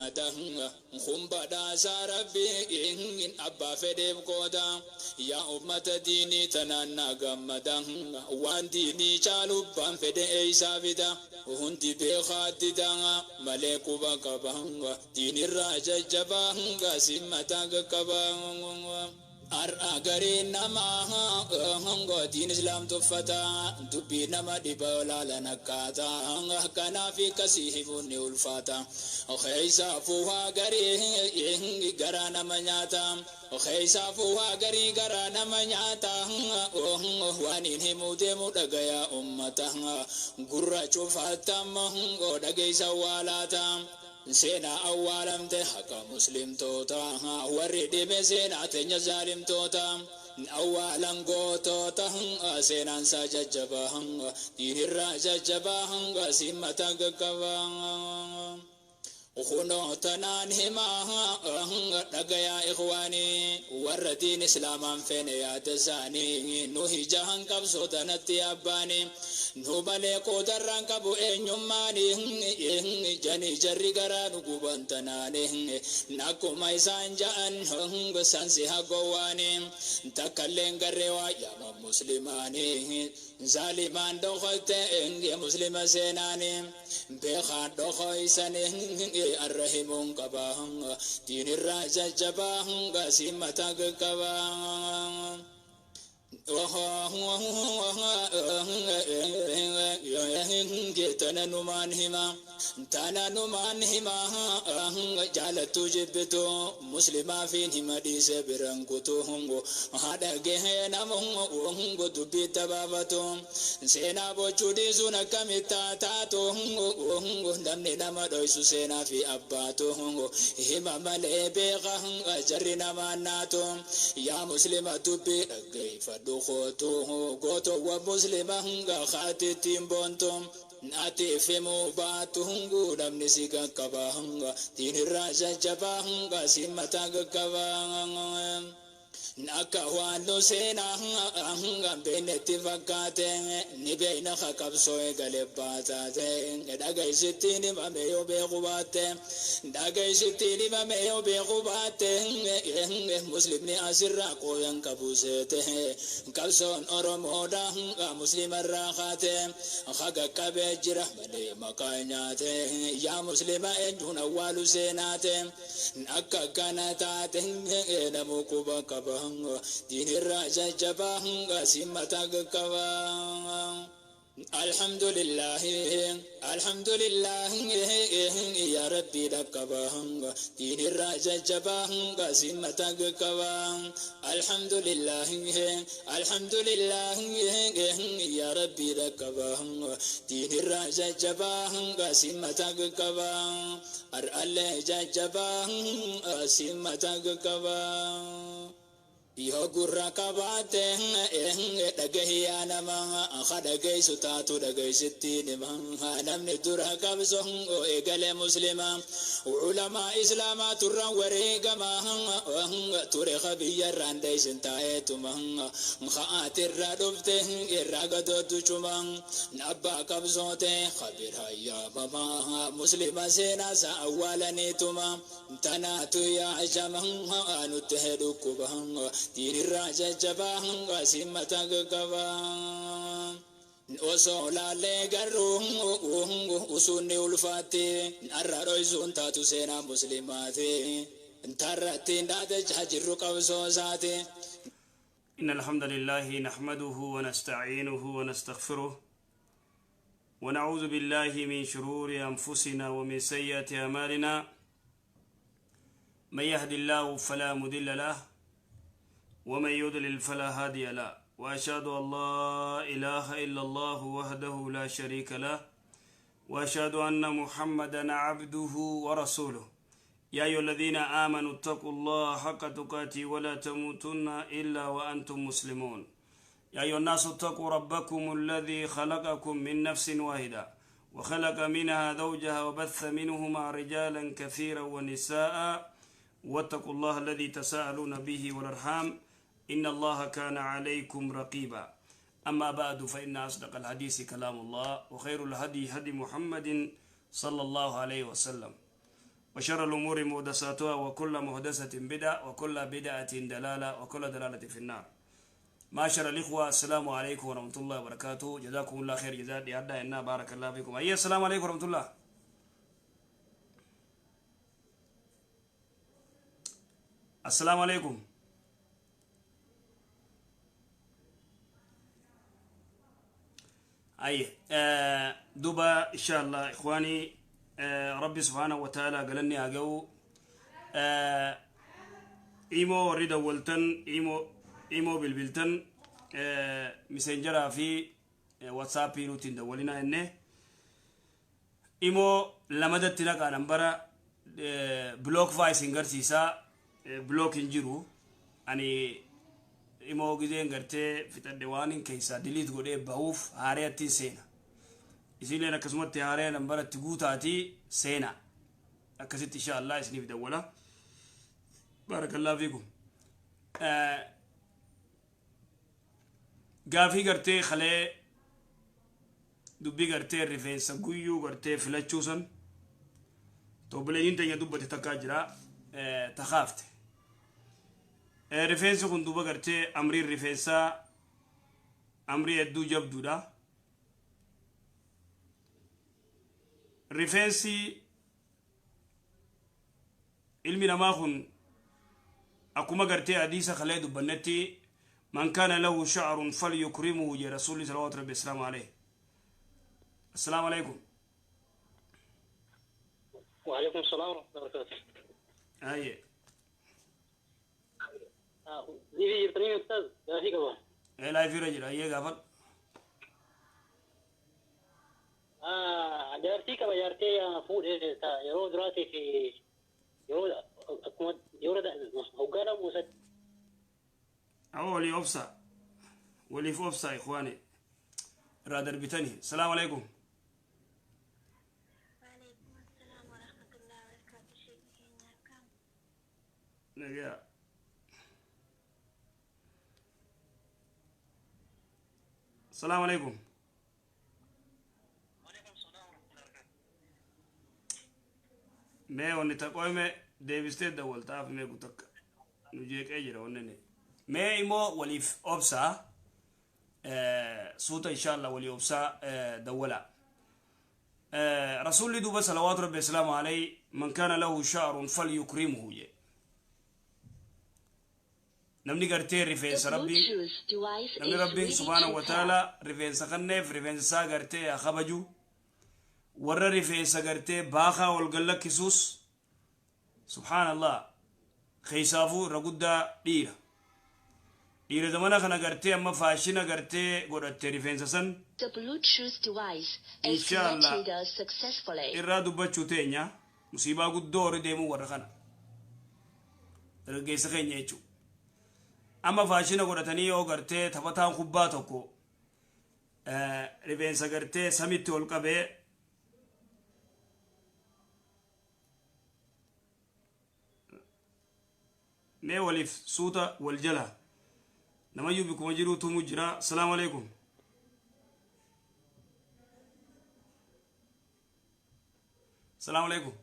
Danga Humbada Sarabi in Abba Fedeb Goda Ya Ummata Dini Tanana Gamadanga One Dini Chaluban Fede Savida Hunti Beha Didanga Malekuba Kabanga Dini Raja Jabanga Simataga Kabanga Aragari nama hango din Islam tufata dubi nama di bawla lanakata hanga kanafi kasihibun ulfata okhaisa fuha gari garana manyata okhaisa fuha gari garana manyata wani himude mudagaya ummata gurra chufata mango dagaisa walata Sena awalam te haka Muslim tota waridi me sena tenya zalim tota awalang go tota sena saja jabahang dirira jabahang simata gakawang Ukhuno tanan hima dagaya ikhwani waradin islaman fene ya tazani nuhi jahan kabso tanati abani nubale kodaran kabu enyumani jani jarri garanu kubantanani nakumai sanjaan sansi hagowani takallengarewa ya muslimani zaliman dokhote enge muslima senani bekha dokhoisani Arrahimun kabahanga Dini raja jabahanga Simatag kabahanga Tananuman hima Jalatu jibitu Muslima fin hima dise birangutu hungo Hada gehena mungo dubita babatu Sena bochudi zuna kamita tatu hungo Damni nama doisu sena fi abbatu hungo Hima malebega jarina manatu Ya muslima tubi Gayfadu khoto goto wa muslima hunga khati timbontom Nati femu batu hungu damni siga kabahanga Dini raja jabahanga simataga kabahanga Nakawano sena hanga beneti vakate Nibeina hakapsoe galebata Dagay sitini mameyo bekubate Dagay sitini mameyo bekubate Muslim ni asirra koyan kabusete Kalson oromoda muslim arrakhate Khaga kabejira made makanyate Ya muslima enjuna walu senate Nakakanatate Namukuba kabah Dini raja jabahanga Simatag kabang Alhamdulillah Alhamdulillah Ya Rabbi dakabahanga Dini raja jabahanga Simatag kabang Alhamdulillah Alhamdulillah Ya Rabbi dakabahanga Dini raja jabahanga Simatag kabang Ar-Allah jabahanga Simatag kabang Yo gurra kabate dagahiya namanga khadagay sutatu dagay sittini manga namni dura kabso egale muslima ulama islama turran warega manga ture khabiya randay sintae tumanga khaatir radufte iraga dotu chumang nabba kabsote khabir hayya mama muslima sena sa awalani tuma tanatu ya jamanga anutehedu kubanga Dini raja jabahanga Simatag kabang Osola legarung usuni ulfati Arraroi zuntatu sena muslimati Tarratin dada jajiru kawsosati إن الحمد لله نحمده ونستعينه ونستغفره ونعوذ بالله من شرور أنفسنا ومن سيئات أعمالنا من يهد الله فلا مضل له ومن يضلل فلا هادي له وأشهد أن لا إله إلا الله وحده لا شريك له وأشهد أن محمدا عبده ورسوله يا أيها الذين آمنوا اتقوا الله حق تقاته ولا تموتن إلا وأنتم مسلمون يا أيها الناس اتقوا ربكم الذي خلقكم من نفس واحدة وخلق منها زوجها وبث منهما رجالا كثيرا ونساء واتقوا الله الذي تساءلون به والأرحام إن الله كان عليكم رقيبا أما بعد فإن أصدق الحديث كلام الله وخير الهدي هدي محمد صلى الله عليه وسلم وشر الأمور محدثاتها وكل محدثة بدعة وكل بدعة دلالة وكل دلالة في النار. معاشر الإخوة السلام عليكم ورحمة الله وبركاته. جزاكم الله خير جزاء لأدى إنا بارك الله فيكم. أي السلام عليكم ورحمة الله. السلام عليكم. أي دوبا إن شاء الله إخواني ربي سبحانه وتعالى قالني أجو إيمو ريدا ولتن إيمو بالبلتن مسنجرا في واتساب روتين دولنا إنه إيمو لمدتنا كان برا بلوك فايس إنجر سيسا بلوك إنجرو أني إيمو جدين قرتي في الديوان كيسا ديليت قولي بهوف هاريتي سينا إذن أنا كسمت هاري نمبر تقوتاتي سينا أكسيت إن شاء الله إسني بدولا بارك الله فيكم. قافي قرتي خلي دبي قرتي ريفين سقويو قرتي فلاتشوسن توبلين تنيا دبتي تكاجرا تخافت ريفين سكون دوبا قرتي أمري ريفينسا أمري الدو جبدو دا ريفينسي علمي نماخن أكما قرتي حديثة خلي دبنتي من كان له شعر فليكرمه يا رسول الله صلى الله عليه وسلم عليه. السلام عليكم. وعليكم السلام ورحمة الله وبركاته. أيه. دي في بريمير أستاذ يا في كمان. إيه لا في رجل أيه قبل. جارتي كما جارتي فود يرو دراسي في يرو ده هوجانا موسى. ولي أوفسا ولي فوفسا إخواني رادر بتاني. السلام عليكم. وعليكم السلام ورحمة الله وبركاته. شيخنا كم نجا السلام عليكم. ما ونتقوي ما ديفيستي دول تعرف ما قلتك نجيك أجر ونني ما إمو وليف أبسا صوت إن شاء الله ولي أبسا دولا رسول الله دوبا صلوات ربي السلام عليه من كان له شعر فليكرمه نمني قرتي رفيس ربي نمني ربي سبحانه وتعالى رفيس خنف رفيس سا قرتي أخبجو ور رفيس قرتي باخا والقلق كسوس سبحان الله خيسافو رقودا ديرا ديرا زمانا خنا قرتي أما فاشينا قرتي قرأت رفيس سن The Bluetooth device إن is شاء الله connected successfully. إرادو بچوتينيا مصيبا قد دور ديمو ورخنا رقيس خيني يجو أما فاشينا قرأتني يو قرتي تفتان خباتوكو رفيس قرتي سميت والقبي مي وليف صوتا والجلا نما يوبكم وجرو تمجرا. السلام عليكم. السلام عليكم.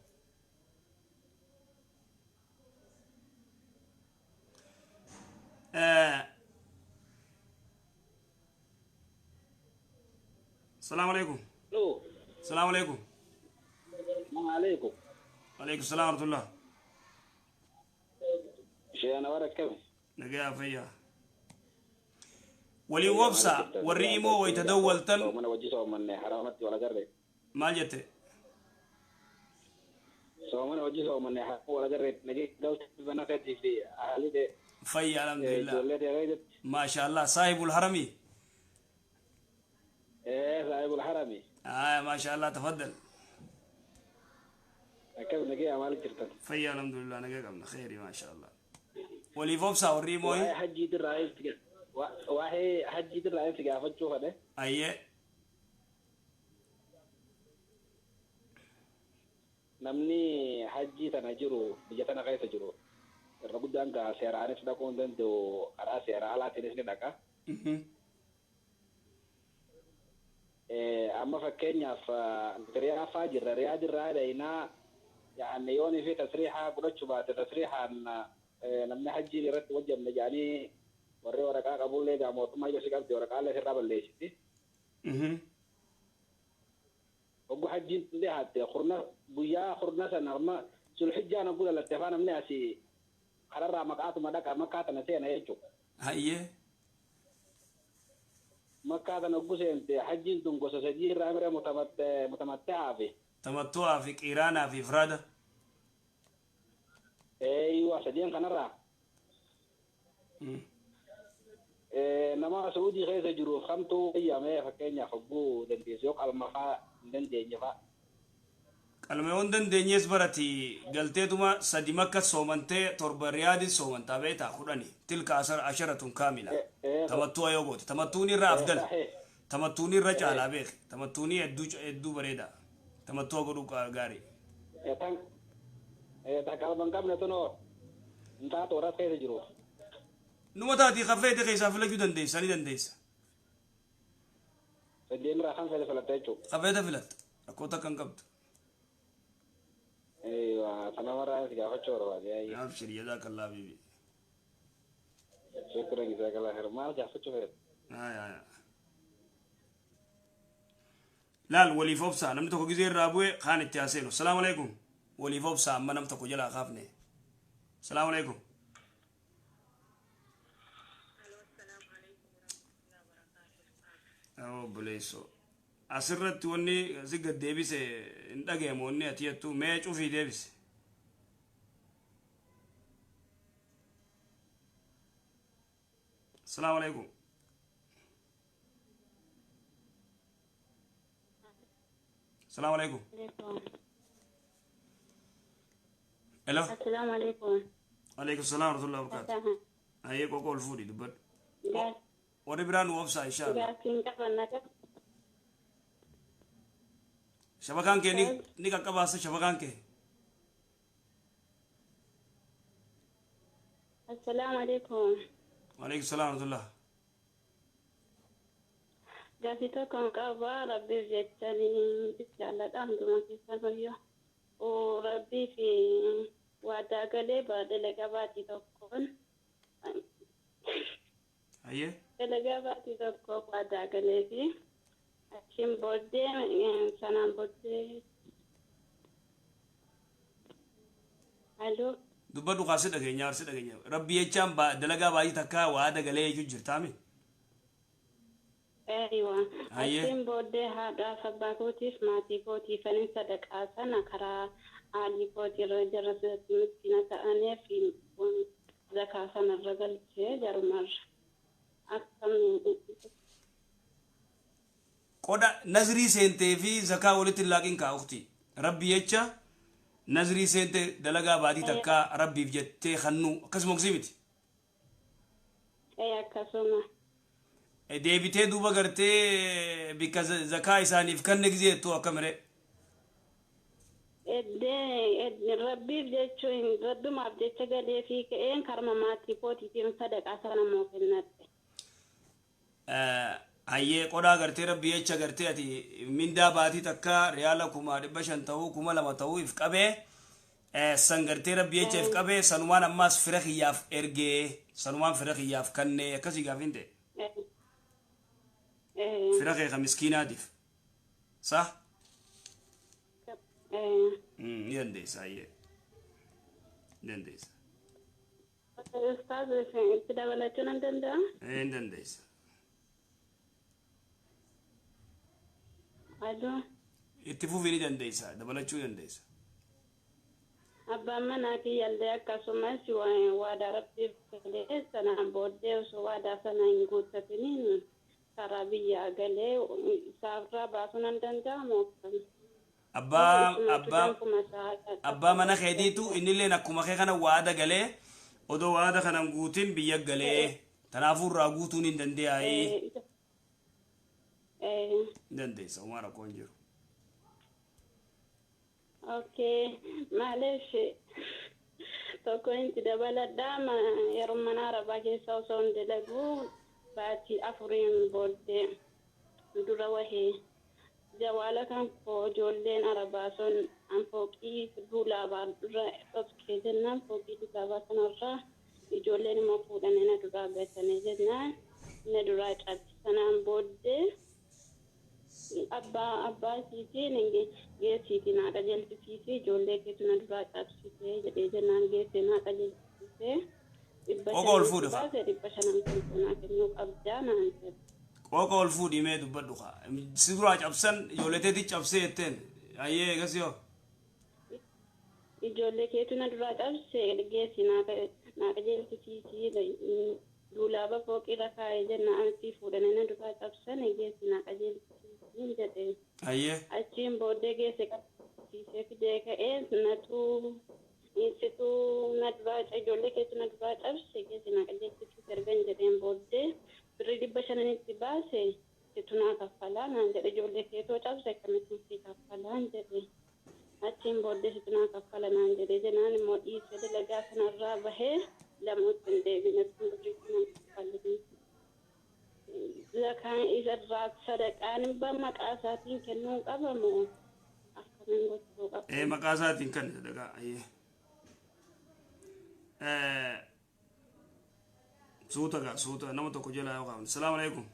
السلام عليكم. الو السلام عليكم. السلام عليكم. وعليكم السلام ورحمة الله. شيء أنا ورك كم نجا فيا ولي وبسا والريمو ويتدول تن من وجهه من حرامتي ولا جري ما جت سو من وجهه من ولا جري نجي دوت بنكتي في أهلي ده فيا الحمد لله ما شاء الله صاحب الحرمي. إيه صاحب الحرمي. ما شاء الله تفضل. كيف نجي أمالك جرتن فيا الحمد لله نجا قمنا خيري ما شاء الله. ولي وبسا والريمو واحد حجي الرئيس واحد حجي الرئيس قاعد تشوفه ده أيه namni hajji tana jiru biyya tana keessa jiru irra guddaan gaa seeraanis dhaquu hin danda'u karaa seeraa alaatiinis ni dhaqa. Amma fakkeenyaaf riyaa faa jirra riyaa jirraa dhaynaa يعني يوني في تصريحة قلت شبات تصريحا لما حجي رت وجه مجاني وري ورقا قبول لي قاموا ما يجي قبل ورقا له راب ليش تي وقو حجي دي حتى خرنا بويا خرنا سنرما سل حجة أنا أقول الاتفاق من أسي قرر مقاط مكات نسينا يجوا هايه مكات نقول أنت حجي دون قصة سجي رامر متمتع في تمتع في إيران في إفراد ايوه سجين كنرا نما سعودي غير جرو خمتو ايام فكينيا خبو دنديسيوك المفا دندينيفا kalmeewwan dandeenyees barati galteetuma sadi makka soomantee torba riyaadin soomantaa beetaa kudhani tilka asharatun kaamila tamattuu ayoo goote tamattuun irra afdala tamattuun irra caalaa beeke tamattuun hedduu bareeda tamattuu godhuu gaarii takalban qabne tono intaa tooras keessa jiru numa taatii kafeete keessaa filachuu dandeessa ni dandeessa sadeen irraa kan fedhe filatta jechuudha kafeete filatta rakkoota kan qabdu سلام عليكم يا فشور والله أبشر جزاك الله بيبي شكرا جزاك الله خير ما رجع فشور لا الولي فوبسا نمت كو جزير رابوي خان التياسين السلام عليكم ولي فوبسا أما نمت كو جلا خافني السلام عليكم أو بليسو asirratti wanni si gad deebise hin dhageemu wanni ati jettu mee cufii deebise السلام عليكم السلام عليكم الو السلام عليكم عليكم السلام ورحمة الله وبركاته هيك وقول فودي دبر وربران وفسا إن شاء الله شبكان كي نيكا كباس شبكان كي السلام عليكم وعليكم السلام ورحمة الله جافتكم كابا ربي جتني بسالة أهدما في سنوية وربي في وعدا قليبا دلقاباتي تكون أيه دلقاباتي تكون وعدا قليبي أشين بودي سنان بودي ألو دبادو قاصد أغنيا أرسد أغنيا ربي يجام با دلقا باي تكا وعدا قليه يجو جرتامي أيوة أشين بودي هذا سباكوتيف ماتي كوتي فنن صدق آسانا كرا آلي كوتي رجل رسولة مسكينة أني في زكاة سنة الرجل جرمر أكثر قودا نظري سنتي في زكاة ولت اللاقين كأختي ربي يجا نظري سنتي دلقا بادي تكا ربي بجتة خنو كسمك زيمتي أي كسمة ديبتي دوبا قرتي بك زكاة إساني فكنك زيتو أكمري ربي بجتشو ربي ما بجتشو قال فيك إين كرم ماتي كوتي تيم صدق أسانا موفنات hayyee qodaa gartee rabbi jecha gartee ati mindaa baatii takka riyaala 500 ta'uu 2,000 ta'uu if qabee san gartee rabbi jecha if qabee sanumaan ammaas fira kiyyaaf ergee sanumaan fira kiyyaaf kannee akkasii gaafin ta'e fira kee ka miskiinaatiif sah ni dandeessa hayyee ni dandeessa Ustaz itti dabalachuu nan danda'a? ni dandeessa Allo itti fufii ni dandeessa dabalachuu dandeessa abbaan manaa kiyyallee akkasumas waadaa rabbiif galee sanaan booddee osoo waadaa sana hin guuttatiniin karaa biyyaa galee isaarraa baasuu nan danda'amu abbaa mana keetiitu innilleen akkuma kee kana waada galee odoo waada kanan guutin biyya galee tanaafuu irraa guutuun hin dandeeyaayi dandeessa waan rakkoon jiru okay maaleef tokko inti dabaladhaa yeroo mana arabaa keessa osoo hin dalagu baatii afuriin booddee dura wahee jawala kan ko jolleen arabaason an fooqii duulaabaa irra dhoksee jennaan fooqii duulaabaa sanarraa ijoolleen immoo fuudhanii na duraa gatanii jennaan na duraa cabsanaan booddee abbaa siitiin geessiitiin haadha jalchisiisee ijoollee keetu na duraa cabsitee jedhee jennaan geessee na qajeelchisee Qoqa ol fuudhe fa. 500 kennuu qabdaa naan jedhe. Qoqa ol fuudhi mee dubbadhu kaa. Si duraa cabsan ijoolleeteeti cabsee jetteen. Ayyee eegas yoo. Ijoollee keetu na duraa cabsee geessi naa qajeelchisiisee duulaaba fooqirra kaa'ee jennaan anatti fuudhanii na duraa cabsan geessi naa qajeelchisiisee jedhe. Ayyee. Achiin booddee geesse qabsiisee fidee ka'ee natuu Isitu na duraa ijoollee keetu na duraa cabse geessi naa qajeelchisiisee ergan jedheen booddee birrii 500 baase situ naa kaffalaa naan jedhe ijoollee keetoo cabse akkamitti si kaffalaa jedhe. Achiin booddee situ naa kaffala naan jedhe jennaan immoo dhiisee dalagaa sanarraa bahee lamuutti hin deebine birrii kana kaffalanii. Zakaan isarraa sadaqaan maqaa isaatiin kennuu qabamu akkamiin gochuu qaba. Maqaa isaatiin kan sadaqaa ayyee. Suuta nama tokko jalaa yoo qaban. Salaamu alaikum.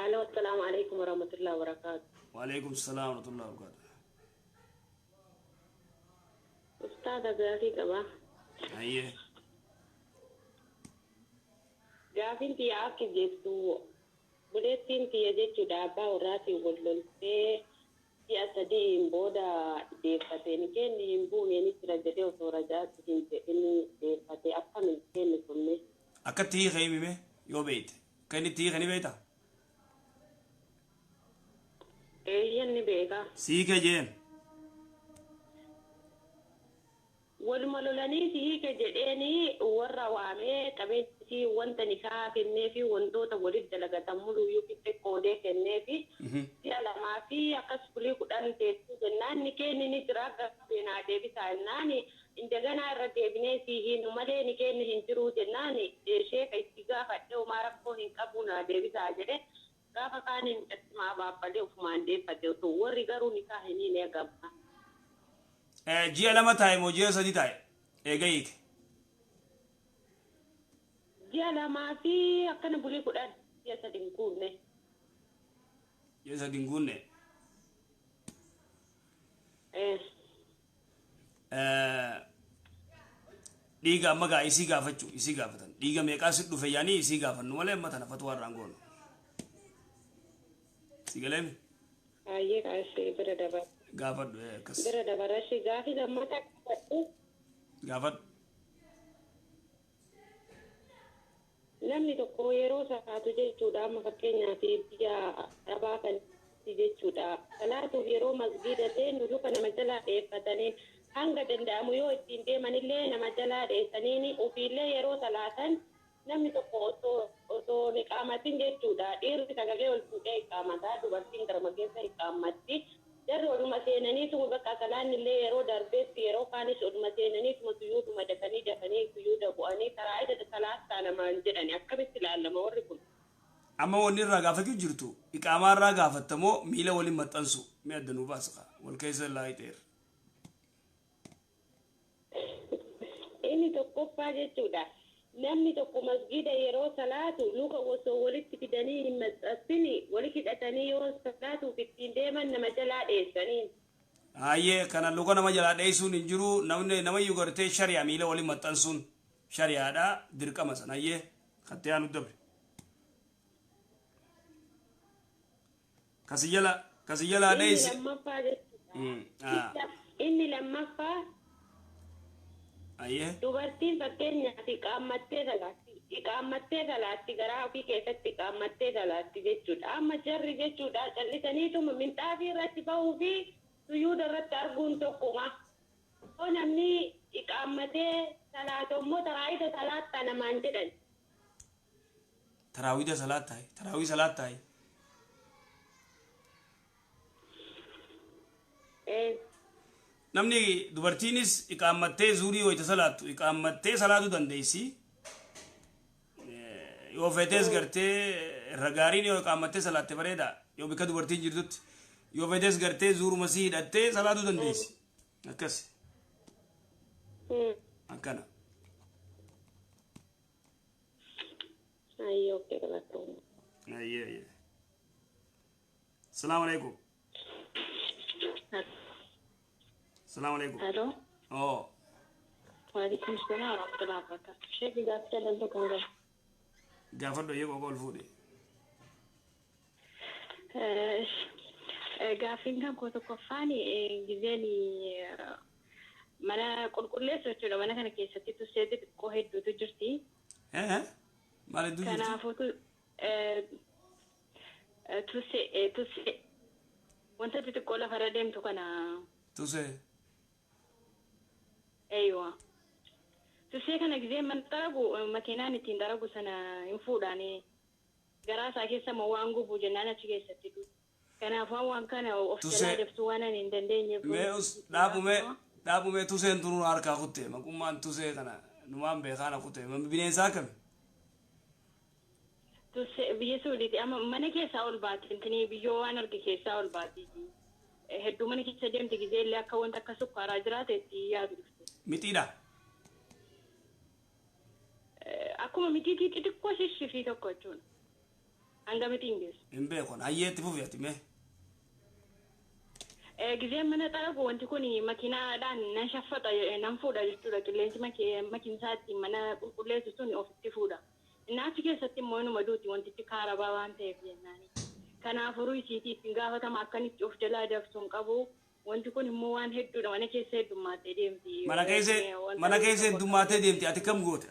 Aloo, salaamu alaikum warahmatullahi wabarakatuh. Wa alaikum salaam warahmatullahi wabarakatuh. Ustaada gaafii qaba. Ayyee. Gaafiin tiyya akka jettu buleettiin tiyya jechuudha abbaa warraatiin wal loltee si'a sadiin booda deeffatee ni kenni hin buunee ni jira jedhee osoo rajaatti hin jedhin deeffatee akkamiin kenni kunne. Akkatti hiika himime yoo beeyte. Kan itti hiika ni beeyta? Eeyyan ni beeka. Siike jeen. Waluma lolanii hiika jedheeni warra waamee qabeessi wanta nikaa kennee fi wantoota walitti dalagatan muluyyuu fixe qoodee kennee fi si'a lamaa fi akkas bulii 10 teessuu jennaan ni kenni ni jira gaafeenaa deebisaa jennaan indaganaa irra deebinee siihiin malee ni kenni hin jiru jennaan sheeka itti gaafadhe homaa rakkoo hin qabu naa deebisaa jedhe gaafa kaaniin dhasmaa baabbalee ofumaan deeffate osoo warri garuu nikaa hin eegamna. Ji'a lama taa'e moo ji'a sadii taa'e? Eega hiike. Ji'a lamaa fi akkana bulii 10 ji'a 3 hin guunne. Ji'a 3 hin guunne. Dhiiga amma gaa isii gaafatan. Dhiiga meeqaa si dhufe yaanii isii gaafannu malee amma tana fatu warraan goonu. Si galeemi? Ayyee kaasee bira dabar. Gaafadhu akkas. Bira dabarashi gaafii lammata qabadhu. Gaafadhu. Namni tokko yeroo sakaatu jechuudha amma fakkeenyaaf biyya dhabaa kan jechuudha. Kanaafuu yeroo masgiida seenu luka nama jalaa dheeffatanii hanga danda'amu yoo ittiin deemanillee nama jalaa dheessanii ofiillee yeroo salaatan namni tokko osoo iqaamatin jechuudha. Dhiirri sagalee ol fuudhee iqaamataa dubartiin garma keessa iqaamatti. Jarri oluma seenaniituma bakka salaannillee yeroo darbeetti yeroo kaanis oluma seenaniituma tuyyuuduma dafanii tuyyuuda bu'anii karaa ida salaattaa namaan jedhani akkamitti ilaallama warri kun. Amma wanni irraa gaafachuu jirtu iqaamaa irraa gaafattamoo miila waliin maxxansu mi addanuu baasa wal keessa laayiteera. Inni tokkoffaa jechuudha. Namni tokko masgiida yeroo salaatu luka osoo walitti fidanii hin maxxansini walitti hidhatanii yoo salaatuuf ittiin deeman nama jalaa dheessanii. Ayyee kana luka nama jalaa dheessuun hin jiru nama iyyuu gartee shari'aa miila waliin maxxansuun shari'aadha dirqama sana ayyee kattee aanu dabre. Kasi jala dheessi. Inni lammaffaa jechuudha. Inni lammaffaa. Ayyee. Dubartiin fakkeenyaaf iqaammattee salaatti garaa ofii keessatti iqaammattee salaatti jechuudha. Amma jarri jechuudha callisaniituma minxaafii irratti bahuu fi tuyyuuda irratti arguun tokkuma. Yoo namni iqaammatee salaatu immoo taraawida salaattaa namaan jedhan. Taraawida salaattaay. Namni dubartiinis iqaammattee zuurii wayita salaattu iqaammattee salaatu dandeessi. Yoo feetes gartee ragaariin yoo qaamattee salaatte bareeda yoo bika dubartiin jirtutti yoo fedes gartee zuuruma sii hidhattee salaatuu dandeessi akkas akkana Ayyo ke kalato. ayye assalamu alaikum assalamu alaikum Hello. oh Walaikum salam wa rahmatullahi wa barakatuh. Sheikh gaafta dan to kanga. gaafadho yego gol fuudhe Gaaffiin kan koo tokkoffaan gizeeni mana qulqulleessu jechuudha. Mana kana keessatti tussee xixiqqoo hedduutu jirti. maal hedduu jirti Kanaafuu tussee wanta xixiqqoo lafarra deemtu kana tusee eeywa. Tussee kana gizeen man daragu makiinaan ittiin daragu sana hin fuudhaani garaa isaa keessa moo waan gubu jennaan achi keessatti du. Kanaafuu waan kana of jalaa daftuu waan ani hin dandeenyeef. dhaabumee tuseen turuun harkaa kutte maqummaan tusee kana numaan beekaana kutte bineensaa kami Tussee biyya Suudiiti amma mana keessaa ol baati intini biyyoo waan arge keessaa ol baati. Hedduu mana keessa deemti gizeellee akka wanta akka sukkaaraa jiraate itti yaadu dhufte. mitiidha Akkuma mitiitii xixiqqoo shishifii tokko jechuudha. Hanga mitiin geessu. hin beekon hayyeetti fufi ati mee Gizeen mana xaragu wanti kun makiinaadhaan nan shaffata nan fuudha jechuudha. Qilleensi makiinsaatti mana qulqulleessu sun ofitti fuudha. Naachi keessatti immoo inuma duuti wantichi kaarabaa waan ta'eef jennaani. Kanaafuu isiitii ittiin gaafatama akkanitti of jalaa dabsuun qabu. Wanti kun immoo waan hedduudha mana keessa heddummaatee deemti. mana keessa heddummaatee deemti ati kam goote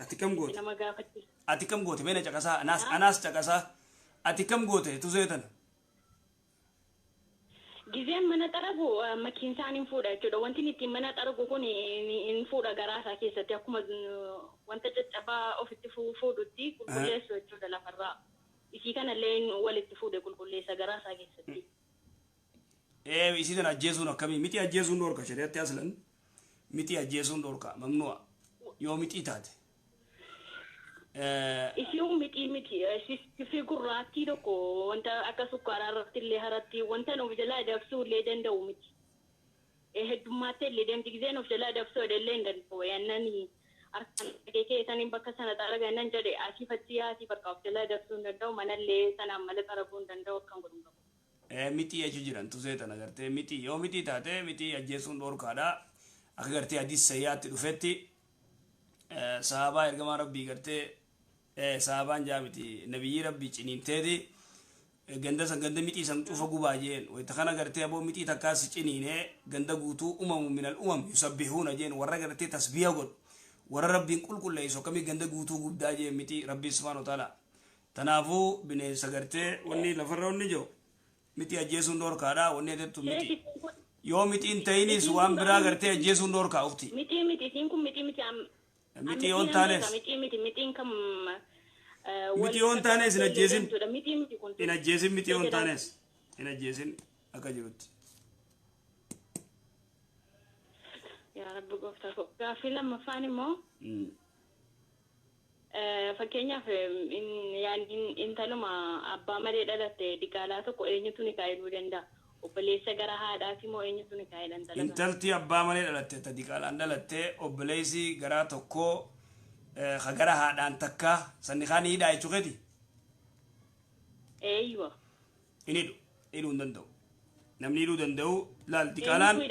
Nama gaafachiisa. ati kam goote meena caqasaa anaas caqasaa ati kam goote tuseetan Gizeen mana xaragu makiinsaan hin fuudha jechuudha. Wanti ittiin mana xaragu kun hin fuudha garaa isaa keessatti akkuma wanta caccabaa ofitti fuudhutti qulqulleessu jechuudha lafarraa. Isii kanallee walitti fuudhe qulqulleessa garaa isaa keessatti. isii tan ajjeesuun akkamii miti ajjeesuun dhorka shari'atti aslan miti ajjeesuun dhorka mamnu'a yoo miti taate Isiin miti sifi gurraattii tokko wanta akka sukkaaraa irratti illee haratti wanta of jalaa dabsuu illee danda'u miti. Heddummaatee illee deemti gizeen of jalaa dabsuu illee hin danda'u yaannani harkaan keessaniin bakka sana xaraga nan jedhe asiifatti bakka of jalaa dabsuu hin danda'u manallee sanaan mala xaraguu hin danda'u akkan godhun qabu. miti jechu jiran tuseetan agartee miti yoo miti taate miti ajjeesuun dhorkaadha akka gartee hadis sayyaatti dhufetti sahabaa ergamaa rabbii gartee sahabaan jaamiti nabiyyi rabbii ciniinteeti ganda miti san cufa gubaa jeen wayta kana gartee aboo miti takkaas ciniine ganda guutuu umamu minal umam yusabbihuuna jeen warra gartee tasbiha godhu warra rabbiin qulqulleessu akkamii ganda guutuu guddaa jeen miti rabbii subhaanahu wa ta'ala tanaafuu bineensa gartee wanni lafarra wanni jiru miti ajjeesuun dhorkaadha wanni etettu miti yoo mitiin ta'inis waan biraa gartee ajjeesuun dhorkaa ufti Mitiin kun miti miti yoon taanes mitiin kam miti yoon taanes hin ajjeesin miti kun hin ajjeesin miti yoon taanes hin ajjeesin akka jirutti yaa rabbi gooftaa koo gaaffii lammaffaan immoo fakkeenyaaf intaluma abbaa malee dhalatte diqaalaa tokko eenyutu ni kaa'uu danda'a obboleessa gara haadhaati moo eenyutu ni kaa'uu danda'a intalti abbaa malee dhalatte ta diqaalaan dhalatte obboleessi garaa tokko ka gara haadhaan takka sanni kaan hidhaa jechuu keeti eeyyiwa hidhuu hin danda'u namni hidhuu danda'u laal diqaalaan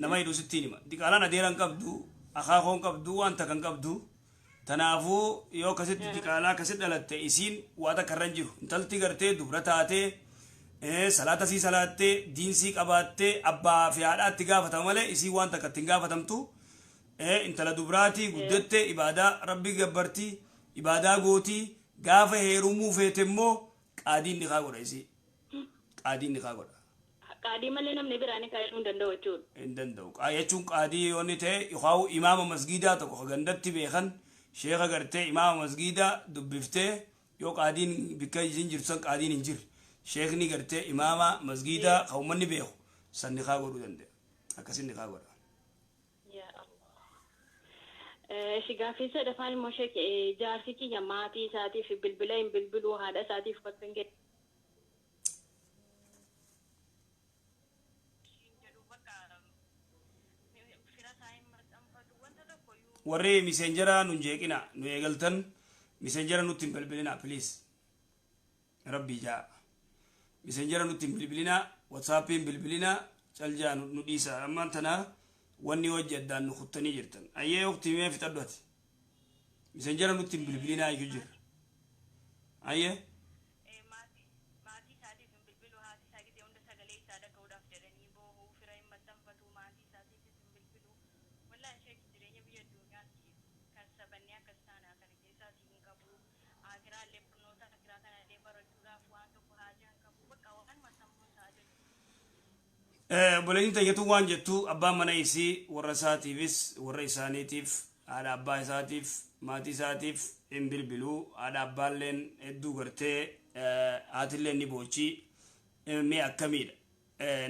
nama hidhuu sittiin hima diqaalaan adeera hin qabdu akaakoo hin qabdu waan takka hin qabdu tanaafuu yoo kasitti diqaalaa kasit dhalatte isiin waa takka irra hin jiru intalti gartee dubra taatee salaata sii salaattee diinsii qabaattee abbaa fi haadhaatti gaafatama malee isii waan takka ittiin gaafatamtu intala dubraatii guddatte ibaadaa rabbii gabbartii ibaadaa gootii gaafa heerumuu feete immoo qaadiin ni kaa godha isii qaadiin ni kaa godha. Qaadii malee namni biraan kaa'uu hin danda'u jechuudha. Hin danda'u jechuun qaadii yoo inni ta'e yookaan imaama masgiidaa tokko gandatti beekan sheeka gartee imaama masgiidaa dubbiftee yoo qaadiin bikka isin jirtu san qaadiin hin jirre sheekni gartee imaama masgiidaa kan uummanni beeku san ni kaa godhuu danda'a akkasin ni kaa godha. Shigaafii sadaffaan immoo jaarsi kiyya maatii isaatiif bilbila hin bilbiluu haadha isaatiif bakka hin gadi. warri messengeraa nun jeeqina nu eegaltan messengeraa nutti hin bilbilina please rabbi jaa messengeraa nutti hin bilbilina whatsapp hin bilbilina caljaa nu dhiisa ammaan tana wanni hojii addaan nu kuttanii jirtan ayyee waqtii mee fixadhuati messengeraa nutti hin bilbilina ayyuu jira ayyee boleeyyin tayyatu waan jettu abbaan mana isii warra isaatiifis warra isaaniitiif haadha abbaa isaatiif maatii isaatiif hin bilbiluu haadha abbaalleen hedduu gartee haatilleen ni boochii mee akkamiidha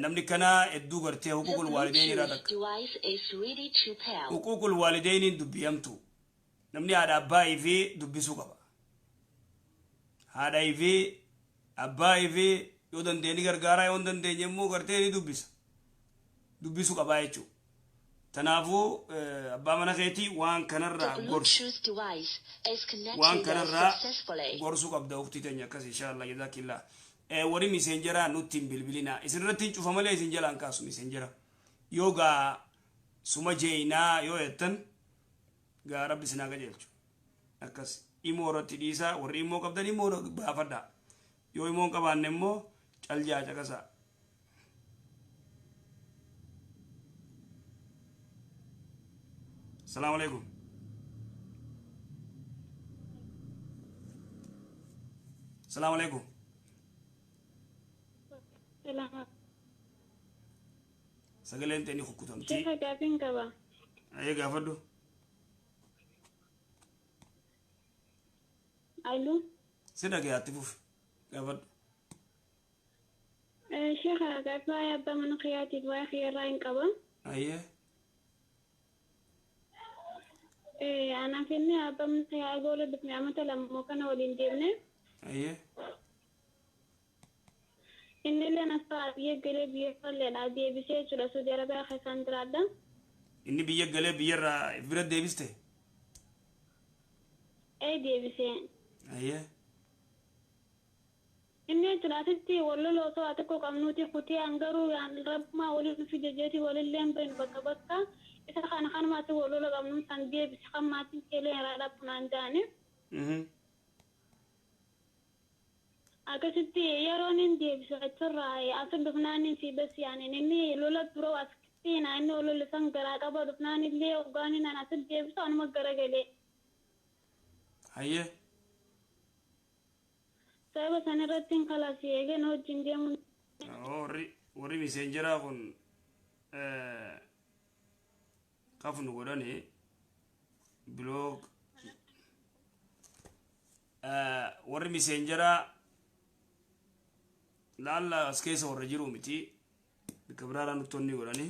namni kana hedduu gartee huquuqul waalideyn irraa takka huquuqul waalideyniin dubbiyamtu namni haadha abbaa ifii dubbisuu qaba haadha ifii abbaa ifii yoo dandeenye gargaaraa yoo dandeenye immoo gartee ni dubbisuu qabaa jechuudha. Tanaafuu abbaa mana keetii waan kanarraa gorsuu qabda waqtii teenya akkas inshaallah jazaakillah. Warri messengeraa nutti hin bilbilina isinirratti hin cufa malee isin jalaan kaasu messengera yoo gaa suma jeeyinaa yoo jettan gaa rabbi isinaa qajeelchu akkas imoo irratti dhiisaa warri imoo qabdan imoo baafadhaa yoo imoon qabaanne immoo caljaa caqasaa. السلام عليكم. السلام عليكم. سلام. سجلين تاني خكوتهم تي. كيف قاعدين كبا؟ أيه قافدو. ألو. سيدا كي أتفوف قافدو. شيخ قاعد ما يبقى من خياتي الواخير راين كبا. أيه. أنا فيني أبى يا أقول لك نعمة لما كان ولين ديرني. أيه. إن اللي نسأل بيجري بيقول لنا بيبيسي شو لسه جرى بأخي سانترادا. إني بيجري بيرا فرد ديفيسته. أي ديفيسي. أيه. إني تلاتي ولا لو سو أتكو كمنوتي ختي أنجرو يعني رب ما ولي في جيتي ولا اللي بين بكا. إذا كان ما تقولوا له قبل مثلا بس ما تكلي على بنان جاني. أكثر يرون بس أترى أصل بنان في بس يعني إني لولا ترو أسكتين إنه لولا سانجرا قبل بنان اللي وقاني أنا أصل بس أنا ما جرى قلي. هيه. بس أنا رتين خلاص يجي نو جندي. وري messengeraa kun kafnu godhani blog warri messengeraa laalla as keessa warra jiru miti bika biraadhaa nuttonni godhani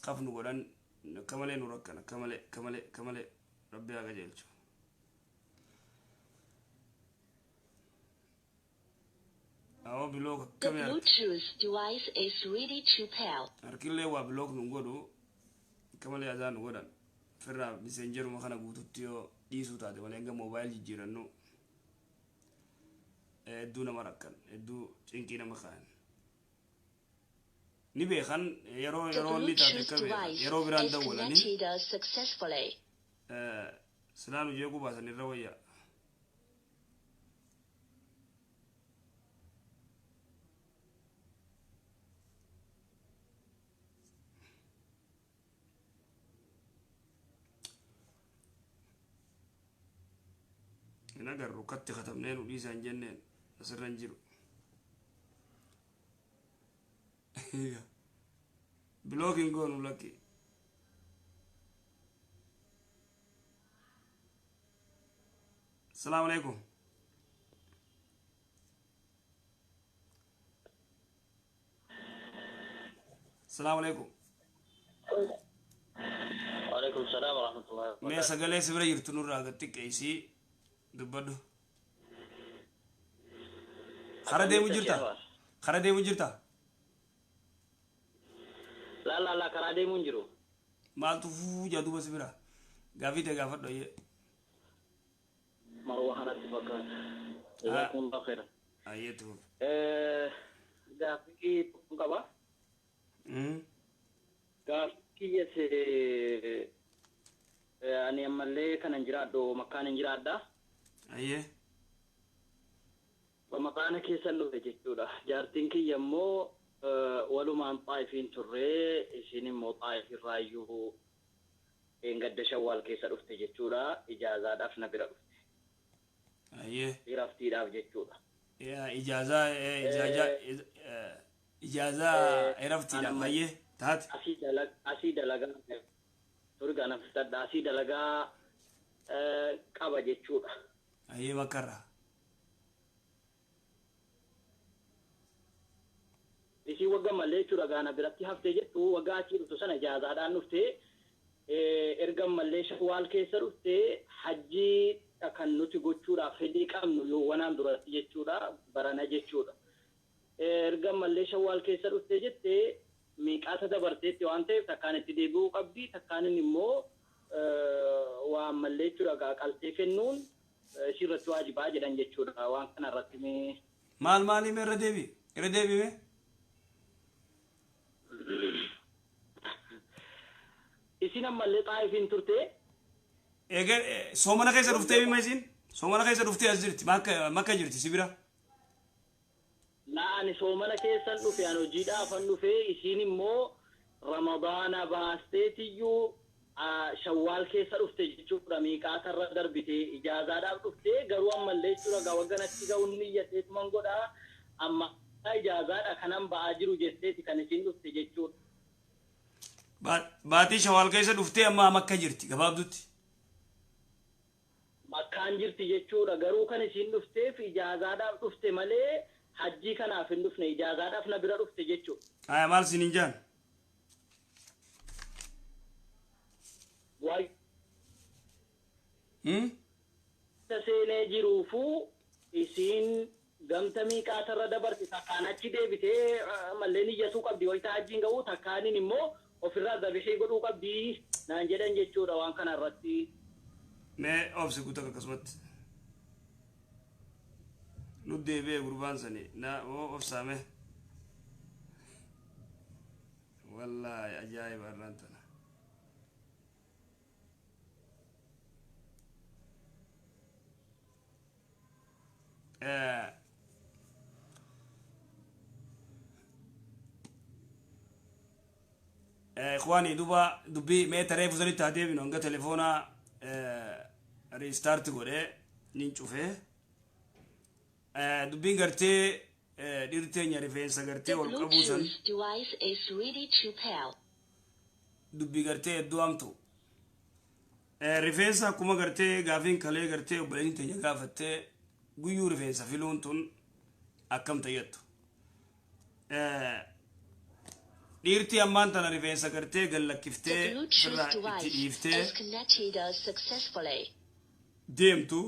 kafnu godhan akka malee nu rakkan akka malee rabbi haa qajeelchu. Our blog the Bluetooth device is ready to pair. Arkille wa blog nungodu kamale azan ngodan ferra messenger mo khana gututio disu tade wala nga mobile jiranno duna marakan edu cinkina makhan ni be khan yaro ni tade kabe yaro biranda wala ni successfully salamu jegu basani rawaya nagar rukatti khatamneen udhiisaan jenneen asirran jiru blogin goonu lakki السلام عليكم. السلام عليكم. وعليكم السلام ورحمة الله ما وبركاته. سجلي سبرا يرتنور راقتك ايسي دبدو خردي مجرتا خردي مجرتا لا لا لا كرادي منجرو. مال تفو جادو بس برا غافي تغافت دوي مروة أنا تفكر. جزاكم الله خيرا. ايتو gaaffii tokko qaba. Gaaffii ese ani ammallee kanan jiraadhu makkaan hin jiraadha. Ayye. Makaana keessan dhufe jechuudha. Jaartiin kiyya immoo walumaan xaa'ifiin turree isin immoo xaa'ifirraayyuu gadda shawwaal keessa dhufte jechuudha. Ijaazaadhaaf na bira dhufte. Ayye. Iraftiidhaaf jechuudha. إجازة عرفتي لا مايه تات أسيد لغا ترجع نفس أسيد لغا كابا جتشورا أيه مكرة isi wagga malee chura gana biratti hafte jettu wagga achi dhuftu sana ijaazaadhaan dhufte erga malee shawwaal keessa dhufte hajjii kan nuti gochuudhaaf fedhii qabnu yoo wanaan duratti jechuudha barana jechuudha erga malee shawwaal keessa dhufte jette miiqaata dabarteetti waan ta'eef takkaan itti deebi'uu qabdi takkaan immoo waan malee chura qaltee kennuun sirratti waajibaa jedhan jechuudha waan kana irratti maal irra deebi mee isin ammallee xaa'ifiin turte eger soomana keessa dhuftee bima isin soomana keessa dhuftee as jirti makka jirti sibira naani soomana keessan dhufe an hojiidhaafan dhufe isin immoo ramadaana baasteetiyyuu shawwaal keessa dhufte jechuudha miiqaatarra darbite ijaazaadhaaf dhufte garuu ammallee jechuudha wagganatti ga'uun niyyateetuman godhaa amma ijaazaadha kanan ba'aa jiru jetteeti kan isin dhufte jechuudha. Baatii shawwaal keessa dhuftee amma makka jirti gabaabdutti. Makkaan jirti jechuudha garuu kan isin dhufteef ijaazaadhaaf dhufte malee hajjii kanaaf hin dhufne ijaazaadhaaf na bira dhufte jechuudha. Aya maal sinin jaan? Waay. Seenee jiruufuu isin gamta miiqaatarra dabarte takkaan achi deebitee mallee niyyatuu qabdi wayita hajjiin ga'uu takkaanin immoo ofirraa zabishee godhuu qabdi naan jedhan jechuudha waan kana irratti. Mee obsi guutuu akkasumatti nu deebi'ee gurbaan sani na obsaame wallaahi ajaa'iba irraan tana. إخواني دبي ما تعرفوا زلت هذه من عند تلفونا ريستارت قولي نشوفه دبي قرتي ديرتين يا ريفينس قرتي والقبوسن device is ready to pair. دبي قرتي دوامتو ريفينس كوما قرتي قافين كله قرتي وبلين تيجي قافتي قيو ريفينس فيلون تون أكم تيجتو dhiirti ammaan tana rifeensa gartee gallakkiftee irraa itti dhiiftee deemtu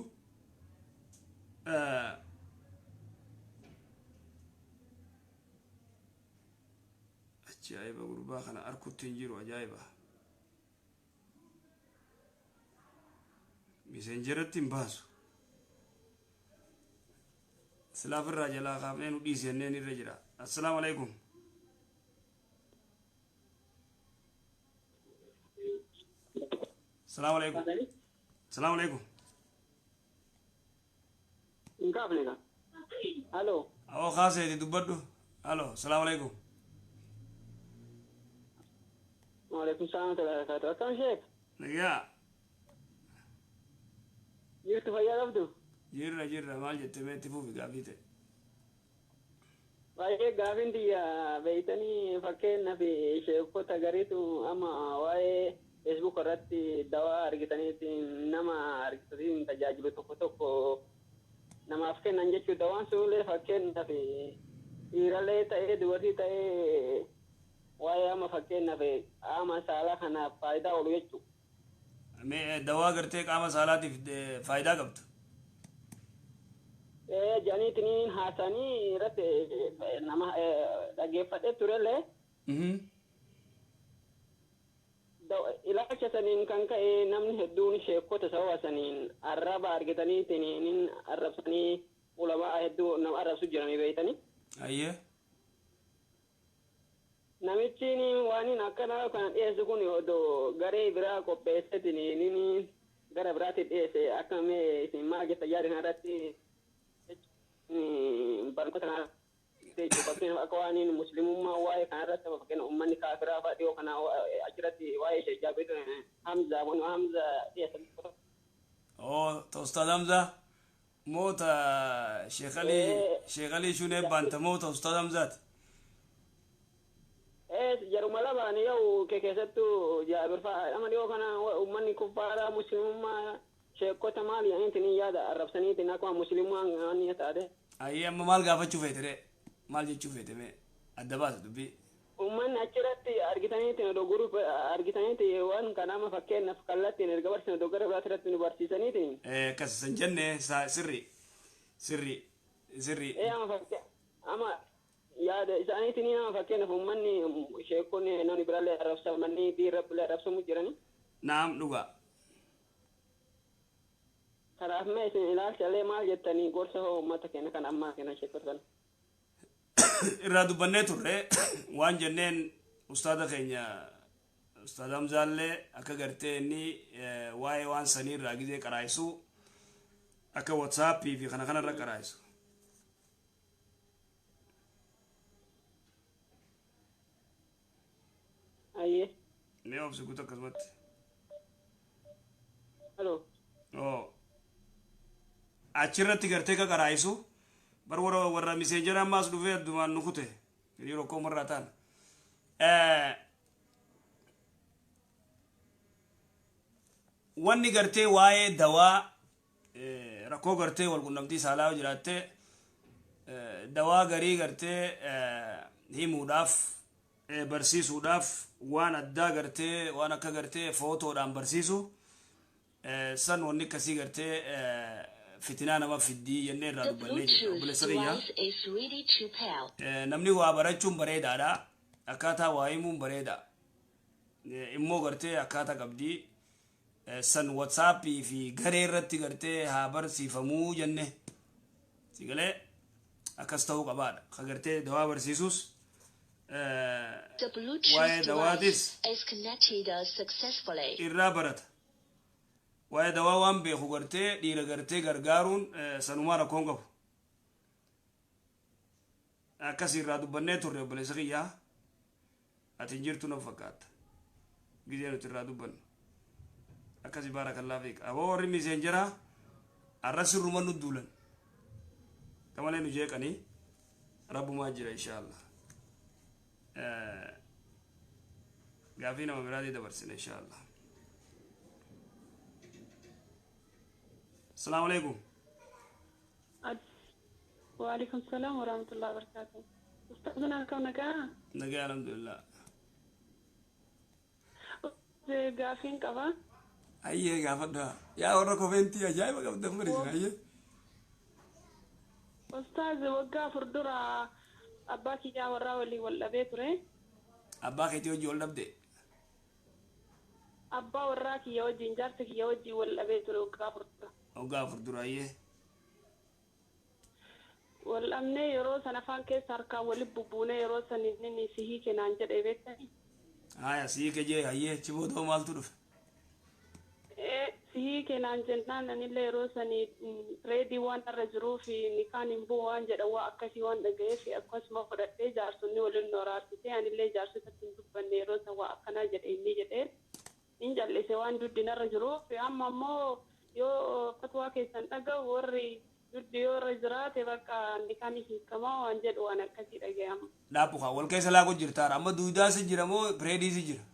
ajaa'iba gurbaa kana arkutti hin jiru ajaa'iba miseenjeratti hin baasu silaaf irraa jalaa kaafnee nu dhiisenneen irra jira assalaamu alaikum السلام عليكم السلام عليكم نكافلك الو او خاصه دي دبدو الو السلام عليكم وعليكم السلام ورحمه الله وبركاته كم شيخ يا جبت فيا عبدو جرة ما جت ميت فوق قابيته وايه قابين دي بيتني فكرنا في شيخو تغريتو اما وايه Facebook irratti dawaa argitaniiti nama argitaniin tajaajilu tokko namaaf kennan jechuudha dawaan sunillee fakkeenyaaf dhiirallee ta'ee dubartii ta'ee waa'ee amma fakkeenyaaf qaama saalaa kanaaf faayidaa oolu jechuudha. Mee dawaa gartee qaama saalaatiif faayidaa qabdu. Janiitiin haasanii irratti nama dhaggeeffadhee turellee. Ilaalcha saniin kan ka'e namni hedduun sheekota sababa saniin arraba argataniitiin arrabsanii ulamaa hedduu nama arrabsu jiranii beeytanii. Ayyee. Namichi waan akkana kan dhiyeessu kun odoo garee biraa qopheessetiin gara biraatti dhiyeesse akka mee isin maal jetta yaada kanarratti barnoota kanarratti fakkeenya akka waan muslimummaa waa'ee kanarratti fakkeenya uummanni kaafiraa fa'aa dhiyoo kana achirratti waa'ee shajjaabeetu Hamza dhiyeessan. Ustaad Hamza moota Sheekh Ali Shunee Banta moota Ustaad Hamzaati. Jaruma labaan yoo keessattuu Jaabir fa'aa amma dhiyoo kana uummanni kuffaaraa muslimummaa sheekota maal yaa'intiin yaada arrabsaniitiin akkuma muslimummaan waan taate. Ayyee amma maal gaafachuu feetere maal jechuu feeteme adda baasa dubbii. Uummanni achirratti argitaniitiin odoo guruuf argitaniitiin waan kanaama fakkeenyaaf kallattiin erga barsiisan odoo gara biraatti irratti nu barsiisaniitiin. Akkasisan jenne sirri. Ama yaada isaaniitiin nama fakkeenyaaf uummanni sheekonni namni biraallee arrabsamanii fi rabbilee arrabsamu jiranii. Naam dhugaa. Kanaaf mee isin ilaalchalee maal jettanii gorsa hoo uummata keenya kan ammaa kennan sheekota kana. Irraa dubbannee turre waan jenneen ustaada keenya ustaad Hamzaallee akka gartee inni waa'ee waan sanii irraa gizee qaraayisu akka WhatsAppii fi kana kanarra qaraayisu. Ayyee. Mee obsi guutuu akkasumatti. Haloo. Achirratti gartee ka qaraayisu bar warra miseenjera ammaas dhufee addumaan nu kute yeroo koomarraa ta'an. Wanni gartee waa'ee dawaa rakkoo gartee wal qunnamtii saalaa jiraattee dawaa garii gartee himuudhaaf barsiisuudhaaf waan addaa gartee waan akka gartee footoodhaan barsiisu san wanni akkasii gartee fitinaa nama fiddii jennee irraa dubbannee jirra obboleessa kiyya. Namni waa barachuun bareedaadha akkaataa waa himuun bareeda immoo gartee akkaataa qabdii san WhatsAppii fi garee irratti gartee haa barsiifamuu jenne sigalee akkas ta'uu qabaadha ka gartee dawaa barsiisus waa'ee dawaatis irraa barata waa'ee dawaa waan beeku gartee dhiira gartee gargaaruun sanumaa rakkoon qabu akkas irraa dubbannee turre obboleessa kiyyaa ati jirtu na fakkaata gizee nuti irraa dubbannu akkasi baarakallah fiik aboo warri miseenjera arrasi ruma nu duulan kamalee nu jeeqanii rabbumaa jira inshaallah gaafii nama biraatii dabarsina inshaallah. السلام عليكم. وعليكم السلام ورحمة الله وبركاته. أستاذنا كونك نجا الحمد لله. قافين كفا؟ أيه قافنا. يا وركو بنتي يا جاي بقى بدم مريض أيه. أستاذ وقع فردورا أباكي جا ورا ولا بيتره؟ أباكي تيجي ولا بدي. أبا وراك يوجي نجارتك يوجي ولا بيتره وقع فردورا. وقع فردورا أيه. والأمني يروس أنا فان كيس هركا ولببوني يروس أني سهي كنا نجد إبتني. يا سهي كجي أيه تبغى تو مال تروح. سهي كنا نجدنا أني اللي يروس أني ريدي وان الرجرو في نكان يبو وان جد أوا أكسي وان دقيه في أكوس ما فرد جارسوني ولا النورات تاني اللي جارسو تتندب بني يروس أوا أكنا جد إني جد إنجل اللي سوان دود دينا الرجرو في أما مو يو فتوى كيسان أجا وري ديو رجرات بقى نكاني كما وانجد وانا كثير أجام. لا بخا والكيس لا كوجر تار أما دودا سجرا مو بريدي سجرا.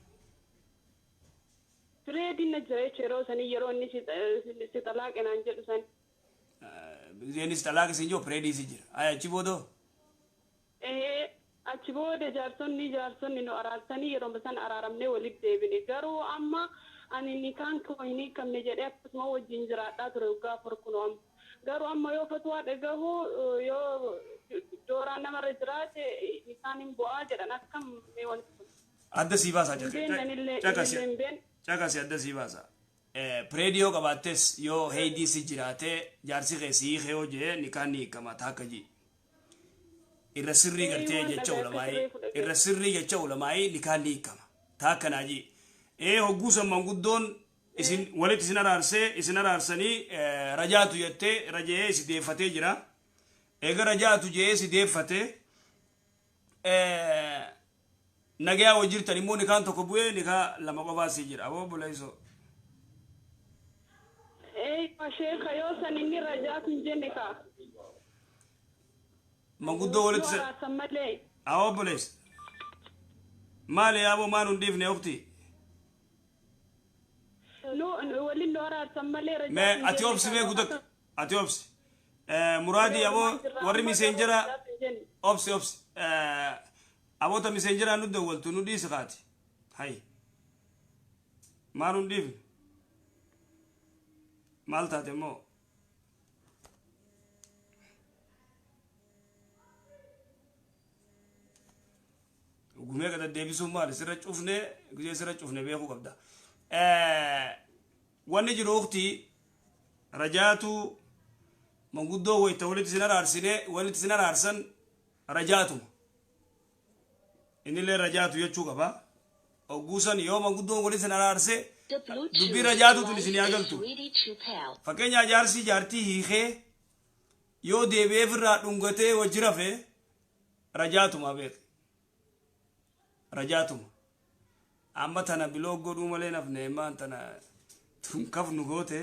بريدي نجري شرو سني يرو نسيت ستلاك أنا أنجد سن. زين ستلاك سنجو بريدي سجرا. أيه شو بدو؟ achi booda jaarsonni nu araarsanii yeroo san araaramnee walitti deebine garuu amma ani nikaan koo hin hiikamne jedhee akkasuma wajjin jiraadhaa ture waggaa afur kunoo garuu amma yoo fatwaa dhagahu yoo dooraan namarra jiraate nikaan hin bu'aa jedhan akkam mee wanti adda sii baasaa caqasi adda sii baasaa preediyoo qabaattes yoo heydii si jiraate jaarsi keessi hiikee yoo jee nikaan ni hiikama taakka jii irra sirrii gartee jecha ulamaa'ii nikaan ni hiikama taakka naa jii hogguusan manguddoon isin walitti isin araarsanii rajaatu jettee rajee isi deeffatee jira eega rajaatu jee isi deeffatee nagayaa wajjirtan immoo nikaan tokko bu'ee nikaa lama qofaa si jira aboo buleeysoo sheekha yoo san inni rajaatu hin jenne kaa manguddoo walitti aboo bulees maali aboo maan hundiifne ukti waliin araarsan malee me ati obsi mee gudak ati obsi muraadi aboo warri miseenjera obsi abota miseenjera nu dawwaltu nu dhiisi qaati hay maan hundiifne maal taate moo gumee gada deebisuu maali sirra cufne gujee sirra cufne beekuu qabda wanni jiru ukti rajaatu manguddoo wayta walitti isin araarsan rajaatuma innillee rajaatu jechuu qaba ogguusan yoo manguddoon walitti isin araarse dubbii rajaatu tun isin yaagaltu fakkeenyaa jaarsi jaartii hiikee yoo deebi'eef irraa dhungatee wajji rafe rajaatuma beek rajaatuma amma tana biloo godhuu malee nafne maan tana tun kafnu goote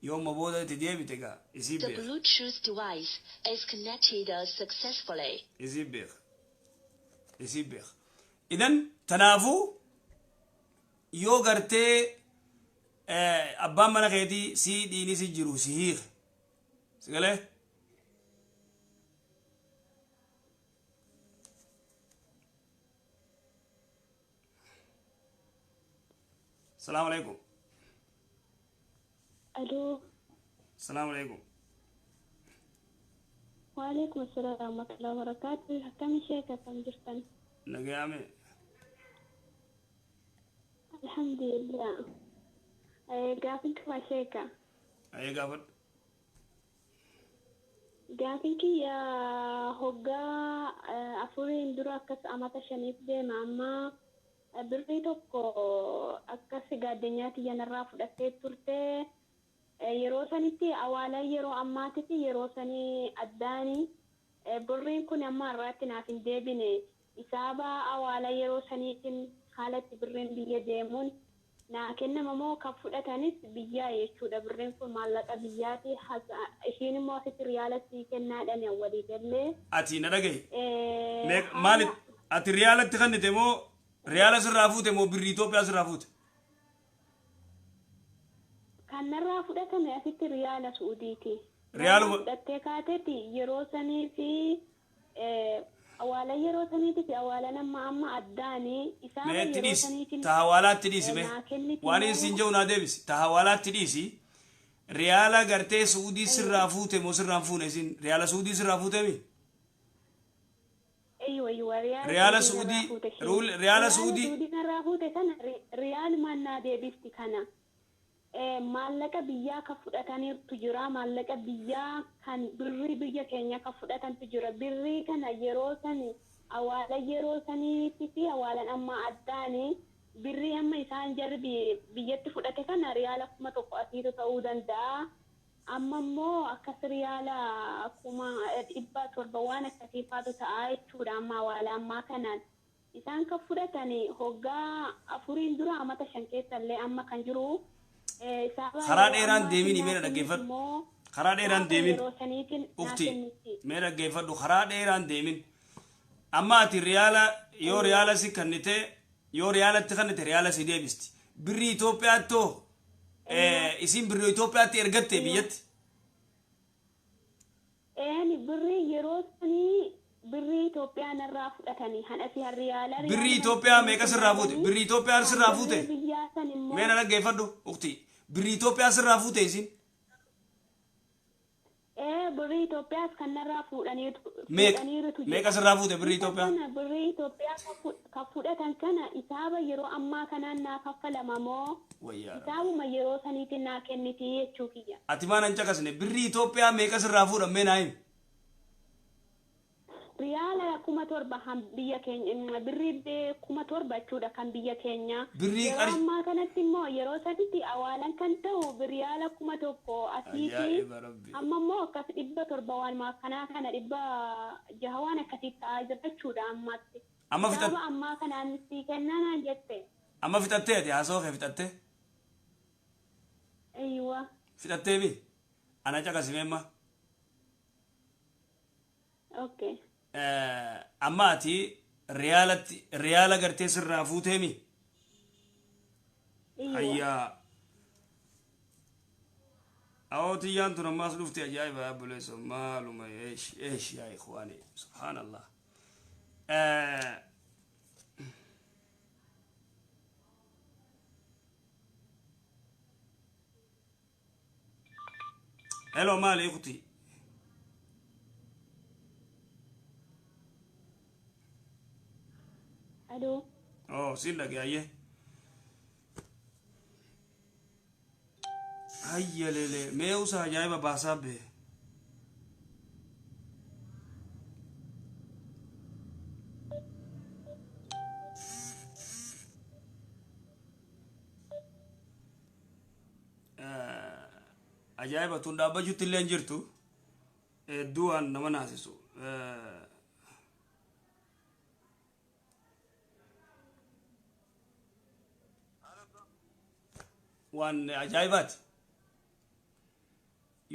yoo ma booda itti deebite gaa isii beek The Bluetooth device is connected successfully. isii beek idan tanaafuu yoo gartee abbaan mana keetii si dhiini si jiru si hiike sigalee السلام عليكم. الو السلام عليكم. وعليكم السلام ورحمة الله وبركاته. كم شيكة كم جرتن؟ نقيامي. الحمد لله. قافلك ما شيكة. أي قافل. قافلك يا هوجا أفورين درا كس أمات شنيف دي ماما birrii tokko akkas gaaddenyaati yanarraa fudhattee turte yeroo sanitti awaala yeroo ammaatitti yeroo sanii addaani birriin kun amma irraatti naaf hin deebine isaaba awaala yeroo saniitiin haalatti birriin biyya deemuun naa kennama moo kan fudhatanis biyyaa jechuudha birriin kun maallaqa biyyaati ishiin immoo asitti riyaalatti kennaadhaan walii gallee ati na dhagaye maali ati riyaalatti kannite moo riyaala sirraa fuute moo birrii Itoophiyaa sirraa fuute? Kanarraa fudhatame asitti riyaala Suudiiti. Riyaaluma fudhattee kaatetti yeroo sanii fi awaala yeroo saniiti fi awaala nama amma addaanii isaa yeroo saniitiin ta hawaalaatti dhiisi me waan isin jehu naa deebisi ta hawaalaatti dhiisi riyaala gartee Suudii sirraa fuute moo sirraan fuune isin riyaala Suudii sirraa fuute mi? ريال سعودي ريال سعودي نرى فوتة كنا ريال ما نادي بيستي كنا مالك بيا كفرتاني تجرا مالك بيا كان بري بيا كينيا كفرتان تجرا بري كنا يروسني أولا يروسني تي أولا أما أداني بري أما إنسان جربي بيا تفرتة كنا ريال كم تقاسير سعودان دا amma immoo akkas riyaala akkuma 700 waan akkasiifaatu ta'aa jechuudha amma awaala ammaa kanaan isaan kan fudhatanii hoggaa afuriin dura amata 5 keessallee amma kan jiru karaa dheeraan deemin meera dhaggeeffadhu karaa dheeraan deemin ukti meera dhaggeeffadhu karaa dheeraan deemin amma ati riyaala yoo riyaala si kannite yoo riyaalatti kannite riyaala si deebisti birrii Itoophiyaatti isin birrii Itoophiyaatti ergatte biyyatti birrii yeroo sanii birrii Itoophiyaan irraa fudhatanii hana fi harriyaala birrii Itoophiyaa meeqa sirraa fuute birrii Itoophiyaa sirraa fuute mee na dhaggeeffadhu ukti birrii Itoophiyaa sirraa fuute isin birrii Itoophiyaas kanarraa fuudhaniitu meeqa sirraa fuute birrii Itoophiyaa birrii Itoophiyaa kan fudhatan kana isaaba yeroo ammaa kanaan naa kaffalama moo isaabuma yeroo saniitiin naa kenniti jechuu kiyya ati maan an caqasne birrii Itoophiyaa meeqa sirraa fuudhan mee naa himi riyaala 7,000 han biyya keenya birrii 7,000 jechuudha kan biyya keenya birrii amma kanatti immoo yeroo sadiitti awaalan kan ta'u riyaala 1,000 asiiti amma immoo akkas 700 waan kanaa kana 600 waan akkasitti ta'aa jira jechuudha ammatti amma fixatte amma kanaan si kennanaan jette amma fixattee ati haasoo kee fixattee aywa fixattee mi ana caqasimeemma okay amma ati riyaala gartee sirraa fuuteemi hayyaa awootiyyaan tun ammaas dhufte ajaa'iba buleessa maaluma eesh yaa ikhwaani subhaanallah hello maali ikhti Allô? Oh, sin lagi aye. Ayya lele, me usa ajaiba bahasa be. Ajaiba tunda baju tilen jirtu. Duan nama nasisu. waan ajaa'ibaati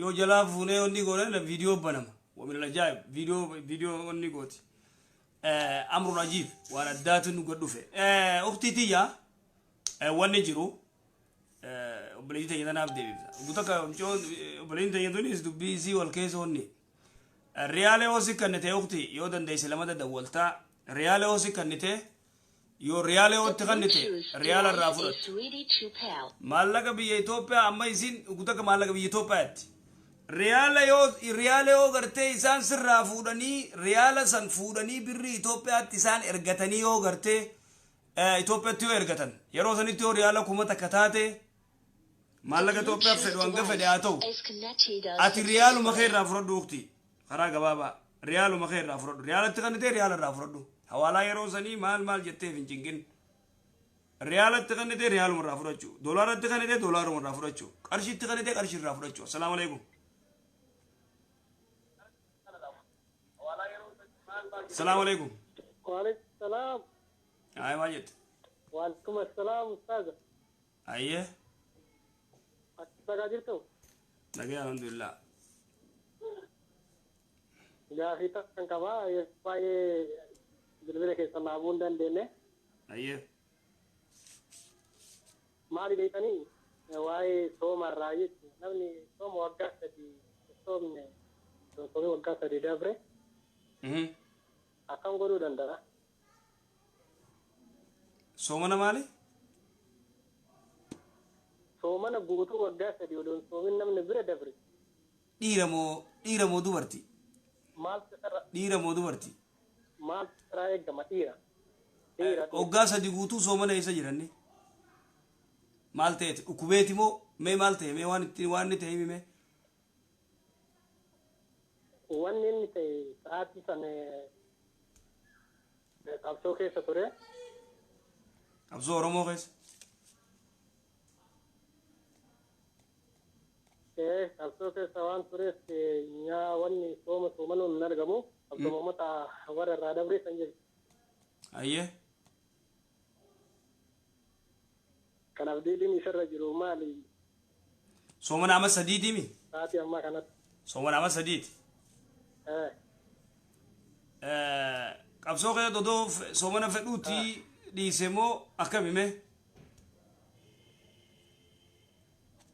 yoo jalaa fuunee onni goone viidiyoo banama wamin alajaa'ib viidiyoo onni gooti amrun ajiib waan addaatu nu godhufe uktitiyya wanni jiru obboleeyyi teenya tanaaf deebifna gutaka obboleeyyi teenya tunis dubbii isii wal keessa onni riyaalee hosi kannite ukti yoo dandeesse lamada dawwaltaa riyaalee hosi kannite yoo riyaala yoo itti kannite riyaala irraa fudhatu maallaqa biyya Itoophiyaa amma isin gutaka maallaqa biyya Itoophiyaatti riyaala yoo gartee isaan sirraa fuudhanii riyaala san fuudhanii birrii Itoophiyaatti isaan ergatanii yoo gartee Itoophiyaatti yoo ergatan yeroo sanitti yoo riyaala 1,000 akka taate maallaqa Itoophiyaa fedhu hanga fedhe haa ta'u ati riyaaluma kee irraa fudhadhu ukti karaa gabaabaa riyaaluma kee irraa fudhadhu riyaalatti kannite riyaala irraa fudhadhu hawaalaa yeroo sanii maal jetteef hin cingin riyaalatti kannite riyaaluma irraa fudhachuu doolaaratti kannite doolaaruma irraa fudhachuu qarshiitti kannite qarshii irraa fudhachuu assalaamu alaikum assalaamu alaikum waalaikum salaam ay maal jette waalaikum assalaam ustaaza ayye akkasaa jirtu nagee alhamdulillah gaafii takkan qabaa baay'ee bilbila keessa laabuu hin dandeenye. Ayye. Maali beekanii waa'ee soomarraa jechuudha. Namni sooma waggaa sadii soomne waggaa sadii dabre. Akkam godhuu danda'a? Soomana maali? Soomana guutuu waggaa sadii odoon soomin namni bira dabre. Dhiira moo dubartii? Maal dhiira moo dubartii? maal irraa eegama dhiira. Waggaa sadii guutuu soomana eessa jiranne? Maal ta'eeti? Dhukkubeeti moo mee maal ta'e mee waan inni ta'e himi mee? Wanni inni ta'e sa'aatii sana qabsoo keessa ture. Qabsoo Oromoo keessa? Qabsoo keessa waan tureef nyaa wanni soomanuun hin argamu. Abdumamata warra irraa dabree san jedhu. Ayyee. Kanaaf diidin isarra jiru maali? Soomana amma sadiiti mi? Sa'aatii ammaa kanatti. Soomana amma sadiiti? Qabsoo keessa dodoo soomana fedhuuti dhiise moo akkami mee?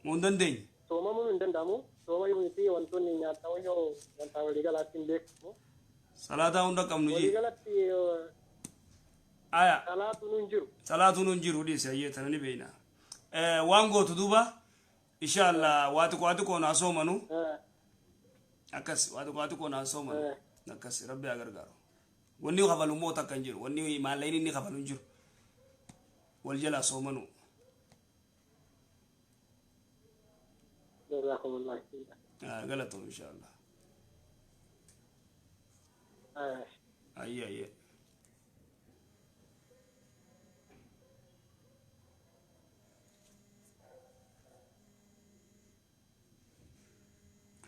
Moo hin dandeenye? Soomamuun hin danda'amu. Sooma yoo miti wantoonni nyaatamu yoo wanta walii galaatti hin beekamu. salaataa hunda qabnu walii jii galatti aya salaatu nun jiru salaatu nun jiru dhiise ayyee tana ni beeyna waan gootu duuba inshallah waati koo naa soomanu akkas waati koo naa soomanu akkas rabbi haa gargaaru wanni kafalu moo takka hin jiru wanni maallayin inni kafalu hin jiru wal jalaa soomanu jazakumullah galatoom inshallah ayyee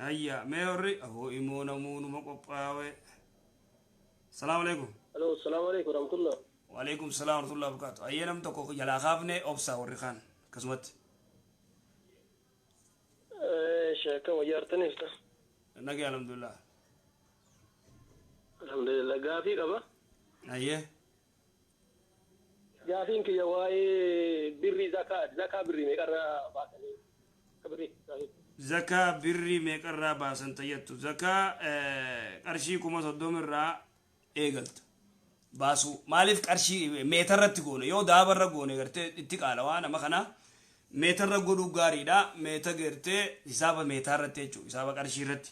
ayya mee horri ahoo imoo namuunuma qophaawe salaamu alaikum alo salaamu alaikum rahmatullah waalaikum salaam warahmatullahi wabarakatuh ayyee nam tokko jalaa kaafne obsaa warri kaan akkasumatti sheeka wayyaartanista nagee alhamdulillah alhamdulillah gaafii qaba ayyee gaafiin kiyya waa'ee birrii zakaa birrii meeqarraa baasanii birrii zakaa birrii meeqarraa baasan tayyattu zakaa qarshii 30,000 irraa eegalta baasu maaliif qarshii meetarratti goone yoo daabarra goone gartee itti qaalawaa nama kana meetarra godhuu gaariidha meeta gartee hisaaba meetarratti jechuudha hisaaba qarshii irratti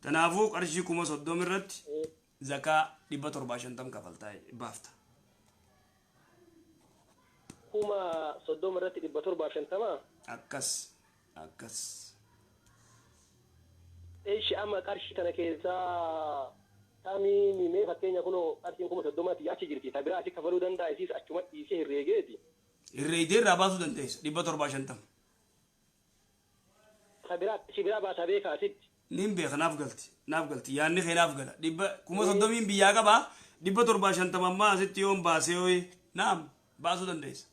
kanaafuu qarshii 30,000 irratti zakaa 750 kafaltaa baafta 30 irratti 750 akkas eeshi amma qarshii kana keessaa taamiin mee fakkeenya kunoo qarshiin 30 achi jirti ta biraa achi kafaluu danda'a isiis achuma dhiisee herreegeeti herreegdee irraa baasuu dandeessa 750 ta biraa achi biraa baasaa beekaa asitti nin beeka naaf galti yaanni kee naaf gala 30,000 biyyaa qabaa 750 ammaa asitti yoon baasee hoyi naam baasuu dandeessa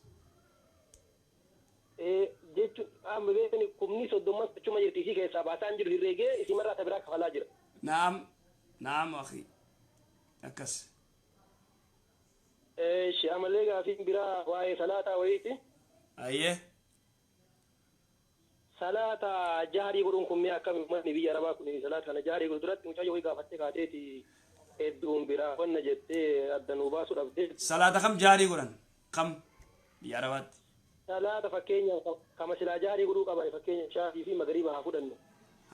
jechuun amma beekani 30 achuma jirti isii keessaa baasaan jiru herreegee isimarraa ta biraa kafalaa jira naam akhi akkas shi amalee gaafiin biraa waa'ee salaataa wayiiti ayyee salaata jaarii godhuun kun mee akkami uummanni biyya arabaa kun salaata kana jaarii godhu duratti mucayyoo wayii gaafattee kaateeti hedduun biraa wanna jettee addanuu baasuu dhabdee salaata kam jaarii godhan kam biyya arabaatti salaata fakkeenya kama silaa jaarii godhuu qaban fakkeenya shaafii fi magariiba haa fudhannu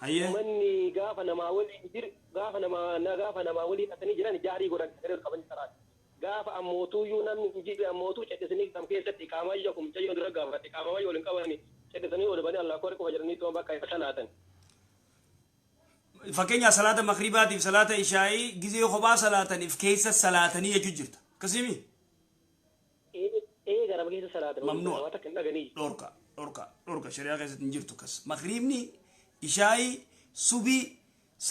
ayyee uummanni gaafa namaa waliin akkanii jiran jaarii godhan sagale qaban salaata gaafa ammootuyyuu namni hin jirre ammootuu cedhisanii kam keessatti qaamaayya kun mucayyoo dura gaafate qaamaayya waliin qabani cedhisanii ol banii allah kore qofa jedhanii toon bakka isa salaatan fakkeenya salaata makribaatiif salaata ishaa'ii gizee kophaa salaataniif keessa salaatanii jechuu jirta akkasimi garaba keessa salaatan mamnu'a takka hin dhaganii dhorka shari'aa keessatti hin jirtu kas makribni ishaa'ii subii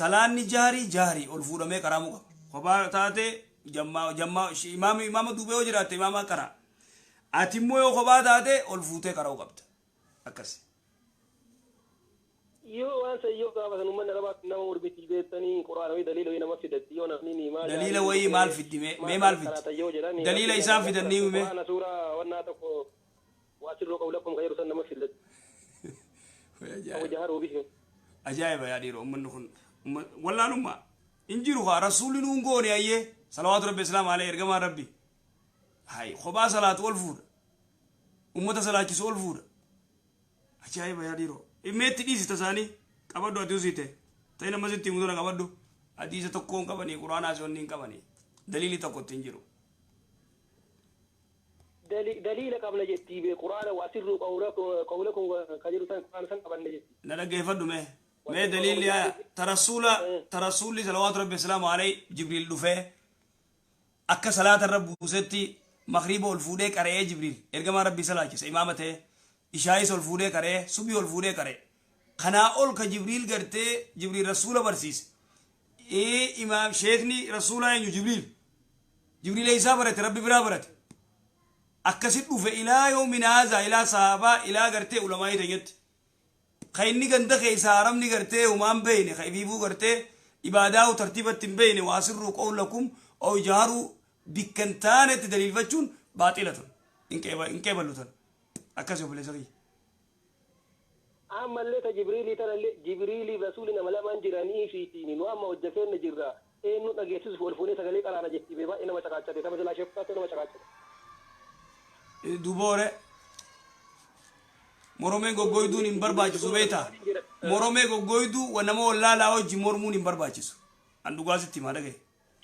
salaanni jaarii ol fuudhamee qaraamuu qaba kophaa taate imaama duubee yoo jiraatte imaama karaa ati immoo yoo kophaa taate ol fuutee qaraa'uu qabda akkas yoo waan san yoo gaafatan uummanni arabaa nama mormitii beektanii quraana wayii daliila wayii nama fidatti yoo namni ni maal daliila wayii maal fiddi mee maal fiddi daliila isaan fidanii mee quraana suuraa wannaa tokko waasirroo qawlakum ka yeroo san nama fidatti jaharuu bihi ajaa'iba yaa dhiiroo uummanni kun wallaalummaa in jiru haa rasuulli nuun goone ayyee salawaatu rabbi islaam alee ergamaan rabbi hay kophaa salaatu ol fuudha ummata salaachisu ol fuudha ajaa'iba yaa dhiiroo immeetti dhiisita isaanii qabaddu ati usiite ta'e nama sitti himu dura qabaddu hadiisa tokkoon qabanii quraanaas wanni hin qabanii daliili tokkotti hin jiru daliila qabna jettii be quraana waasirruu qawlakum ka jedhu san quraana san qabanne jetti na dhaggeeffadhu mee daliilli tarasuulli salawaatu rabbi islaamu alay jibriil dhufee akka salaata irra buusetti makriba ol fuudhee qara'ee jibriil ergamaa rabbii salaachisa imaama ta'e ishaayis ol fuudhee qara'ee subii ol fuudhee qara'e kanaa ol ka jibriil gartee jibriil rasuula barsiise imaam sheekni rasuulaa eenyu jibriila isaa barate rabbi biraa barate akkasit dhufe ilaa yoomin haazaa ilaa sahabaa ilaa gartee ulamaa'ii tayyetti ka inni ganda keessa haramni gartee humaan beeyne ka ibiifuu gartee ibaadaa tartiibatti hin beeyne waasirruu qawlakum oo jaharuu bikkan taanetti daliilfachuun baaxilatun hin qeeballutan akkas obboleessa kiyya ammallee ta jibriilii tanallee jibriilii rasuuli nama lamaan jiranii fiitiin nu amma hojjafeenna jirra eenyu dhageessisu fuulfuunee sagalee qaraana jetti bee baay'ee nama caqaacate sama jalaa sheekkaatu nama caqaacate. Duboore moromee goggoyduu hin barbaachisu beektaa moromee goggoyduu nama wallaalaa hojii mormuun hin barbaachisu an dhugaasitti himaa dhagaye.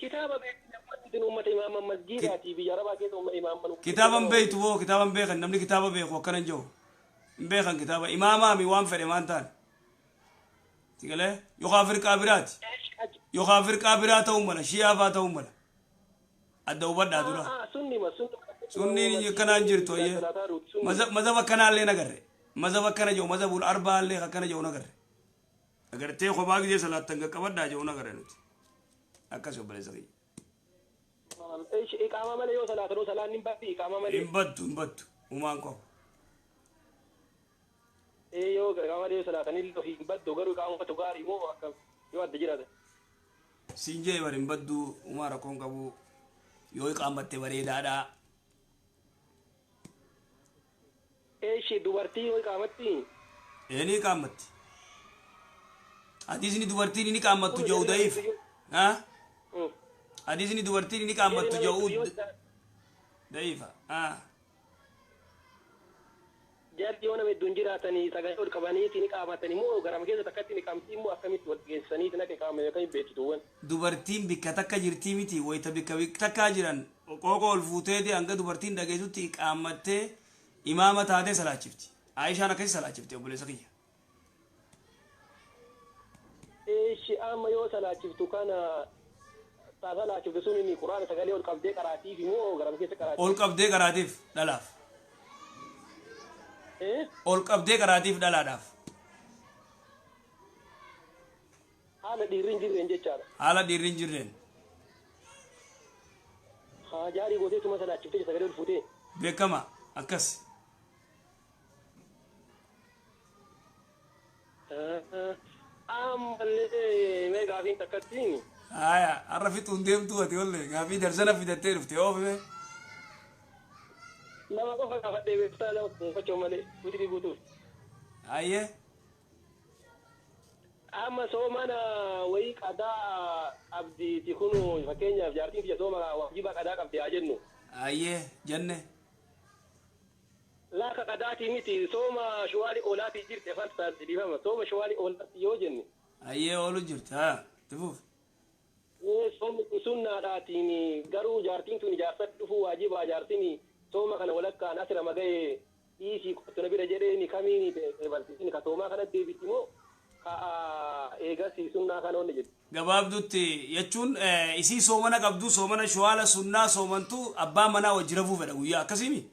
Kitaaba beekni uummata imaaman masjiidaatii biyya arabaa keessa uummata imaaman. Kitaaban beektu boo kitaaban beekan namni kitaaba beeku akkana jiru hin beekan kitaaba imaamaami waan fedhe maan ta'an tigalee yookaan firqaa biraati yookaan firqaa biraa ta'uu mala shiyaafaa ta'uu mala adda hubadhaa dura. Sunni kanaan jirtu ayyee mazhaba kanaallee nagarre mazhaba kana jiru mazhabul arbaallee akkana jiru nagarre agartee kophaa gisee salaattan qaqqabadhaa jiru nagarre nuti akkas obboleessa kiyya. Iqaama malee yoo salaatanuu salaan hin baddu iqaama malee. Hin baddu uumaan qabu. Yoo iqaama malee yoo salaatanii hin baddu garuu iqaamatu gaarii moo akkam yoo adda jiraate. Siin jee bari hin baddu uumaa rakkoon qabu yoo iqaamatte bareedaadhaa. Dubartii yoo iqaamatti. Ni iqaamatti. Hadiisni dubartiin ni iqaamattu jiru da'iif. Hadiisni dubartiin ni iqaamattu jiru da'iifa. Jarri yoo nama hedduun jiraatanii sagalee ol qabaniitiin iqaamatanii moo garama keessa takkatti iqaamtii immoo akkamitti wal geessaniitiin akka iqaamame kan hin beektuuwwan. Dubartiin bikka takka jirtii miti wayita bikka takkaa jiran qooqoo ol fuuteeti hanga dubartiin dhageessutti iqaamattee imaama taatee salaachifti. Aishaan akkasii salaachifte obboleessa kiyya. Amma yoo salaachiftu kana salaachiftu sun inni quraana sagalee ol qabdee qaraatiif immoo garama keessa qaraatiif. Ol qabdee qaraatiif dhalaaf. Ol qabdee qaraatiif dhalaadhaaf. Haala dhiirri hin jirreen jechaadha. Haala dhiirri hin jirreen. Jaarii gooteetuma salaachiftee sagalee ol fuutee. Beekama akkas. Ammallee mee gaafiin takkattiin. Har'a fixuun deemtuu ati ollee gaafii darsana fidattee dhufte oofime. Nama qofa gaafadhee beektaa nama kuufachuu malee witirii guutuuf. Ayyee. Amma soomana wayii qadaa abdiiti kunu fakkeenyaaf jaartiin biyya sooma waajiba qadaa qabdi haa jennu. Ayyee jenne. Laaka qadaatii miti sooma shuwaali oolaatii jirte farsaatti dhibama sooma shuwaali oolaatti yoo jenne. Ayyee oolu jirti haa tifuuf. Soomni sunnaadhaatiin garuu jaartiin tun jaarsatti dhufuu waajibaa jaartiin sooma kana walakkaan asira maga'ee dhiisii qottu na bira jedhee ni kamiini barsiisni ka soomaa kana deebiti moo ka eegasii sunnaa kana onni jedhu. Gabaabdutti jechuun isii soomana qabdu soomana shuwaala sunnaa soomantu abbaa manaa wajji rafuu fedha guyyaa akkasiimi.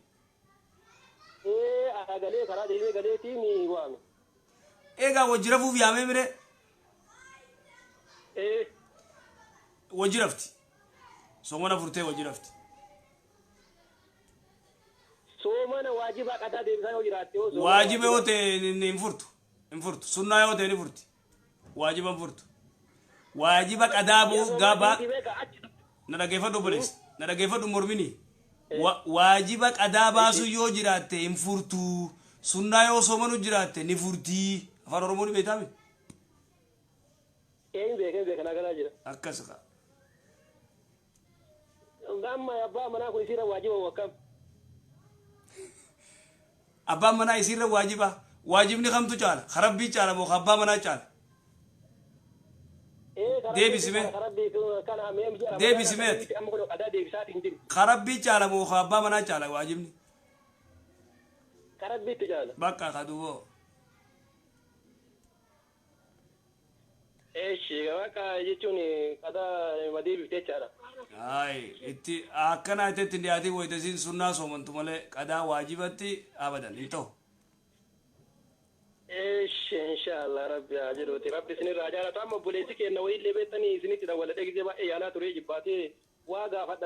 Galee karaa deemee galeetiin ni waame. Eegaa wajji rafuuf yaamee mire. Wajji rafti. Soomana furtee wajji rafti. Soomana waajibaa qadaa deebisaa yoo jiraatte yoo soomana. Waajiba yoo ta'e hin furtu. Hin furtu. Sunnaa yoo ta'e ni furti. Waajiba hin furtu. Waajiba qadaa bu'uuf gaabaa. Na dhageeffadhu obboleessa. Na dhageeffadhu mormini. Waajiba qadaa baasuu yoo jiraatte hin furtu. Sunnaa yoo soomanu jiraatte ni furtii. Afaan Oromoo ni beekame. Hin beekame kanaa jira. Akkas kaa. Amma abbaa manaa kun isirra waajiba wakkam. Abbaan manaa isirra waajiba. Waajibni kamtu caala? Karabbii caala moo abbaa manaa caala? Deebisime. Deebisime. Karabbii caala moo abbaa manaa caala waajibni? Karabbiitti caala. Bakka kaduboo. Bakka jechuun qadaa madeebiftee caala. Itti akkana itti dhiyaatii wayitasiin sunnaa soomantu malee qadaa waajibatti abadan hin ta'u. Inshallah rabbi haa jedhuuti rabbi isinirraa jaalatu amma buleessi kenna wayillee beektanii isinitti dawwala dhegise baay'ee yaalaa turee jibbaatee waa gaafadha.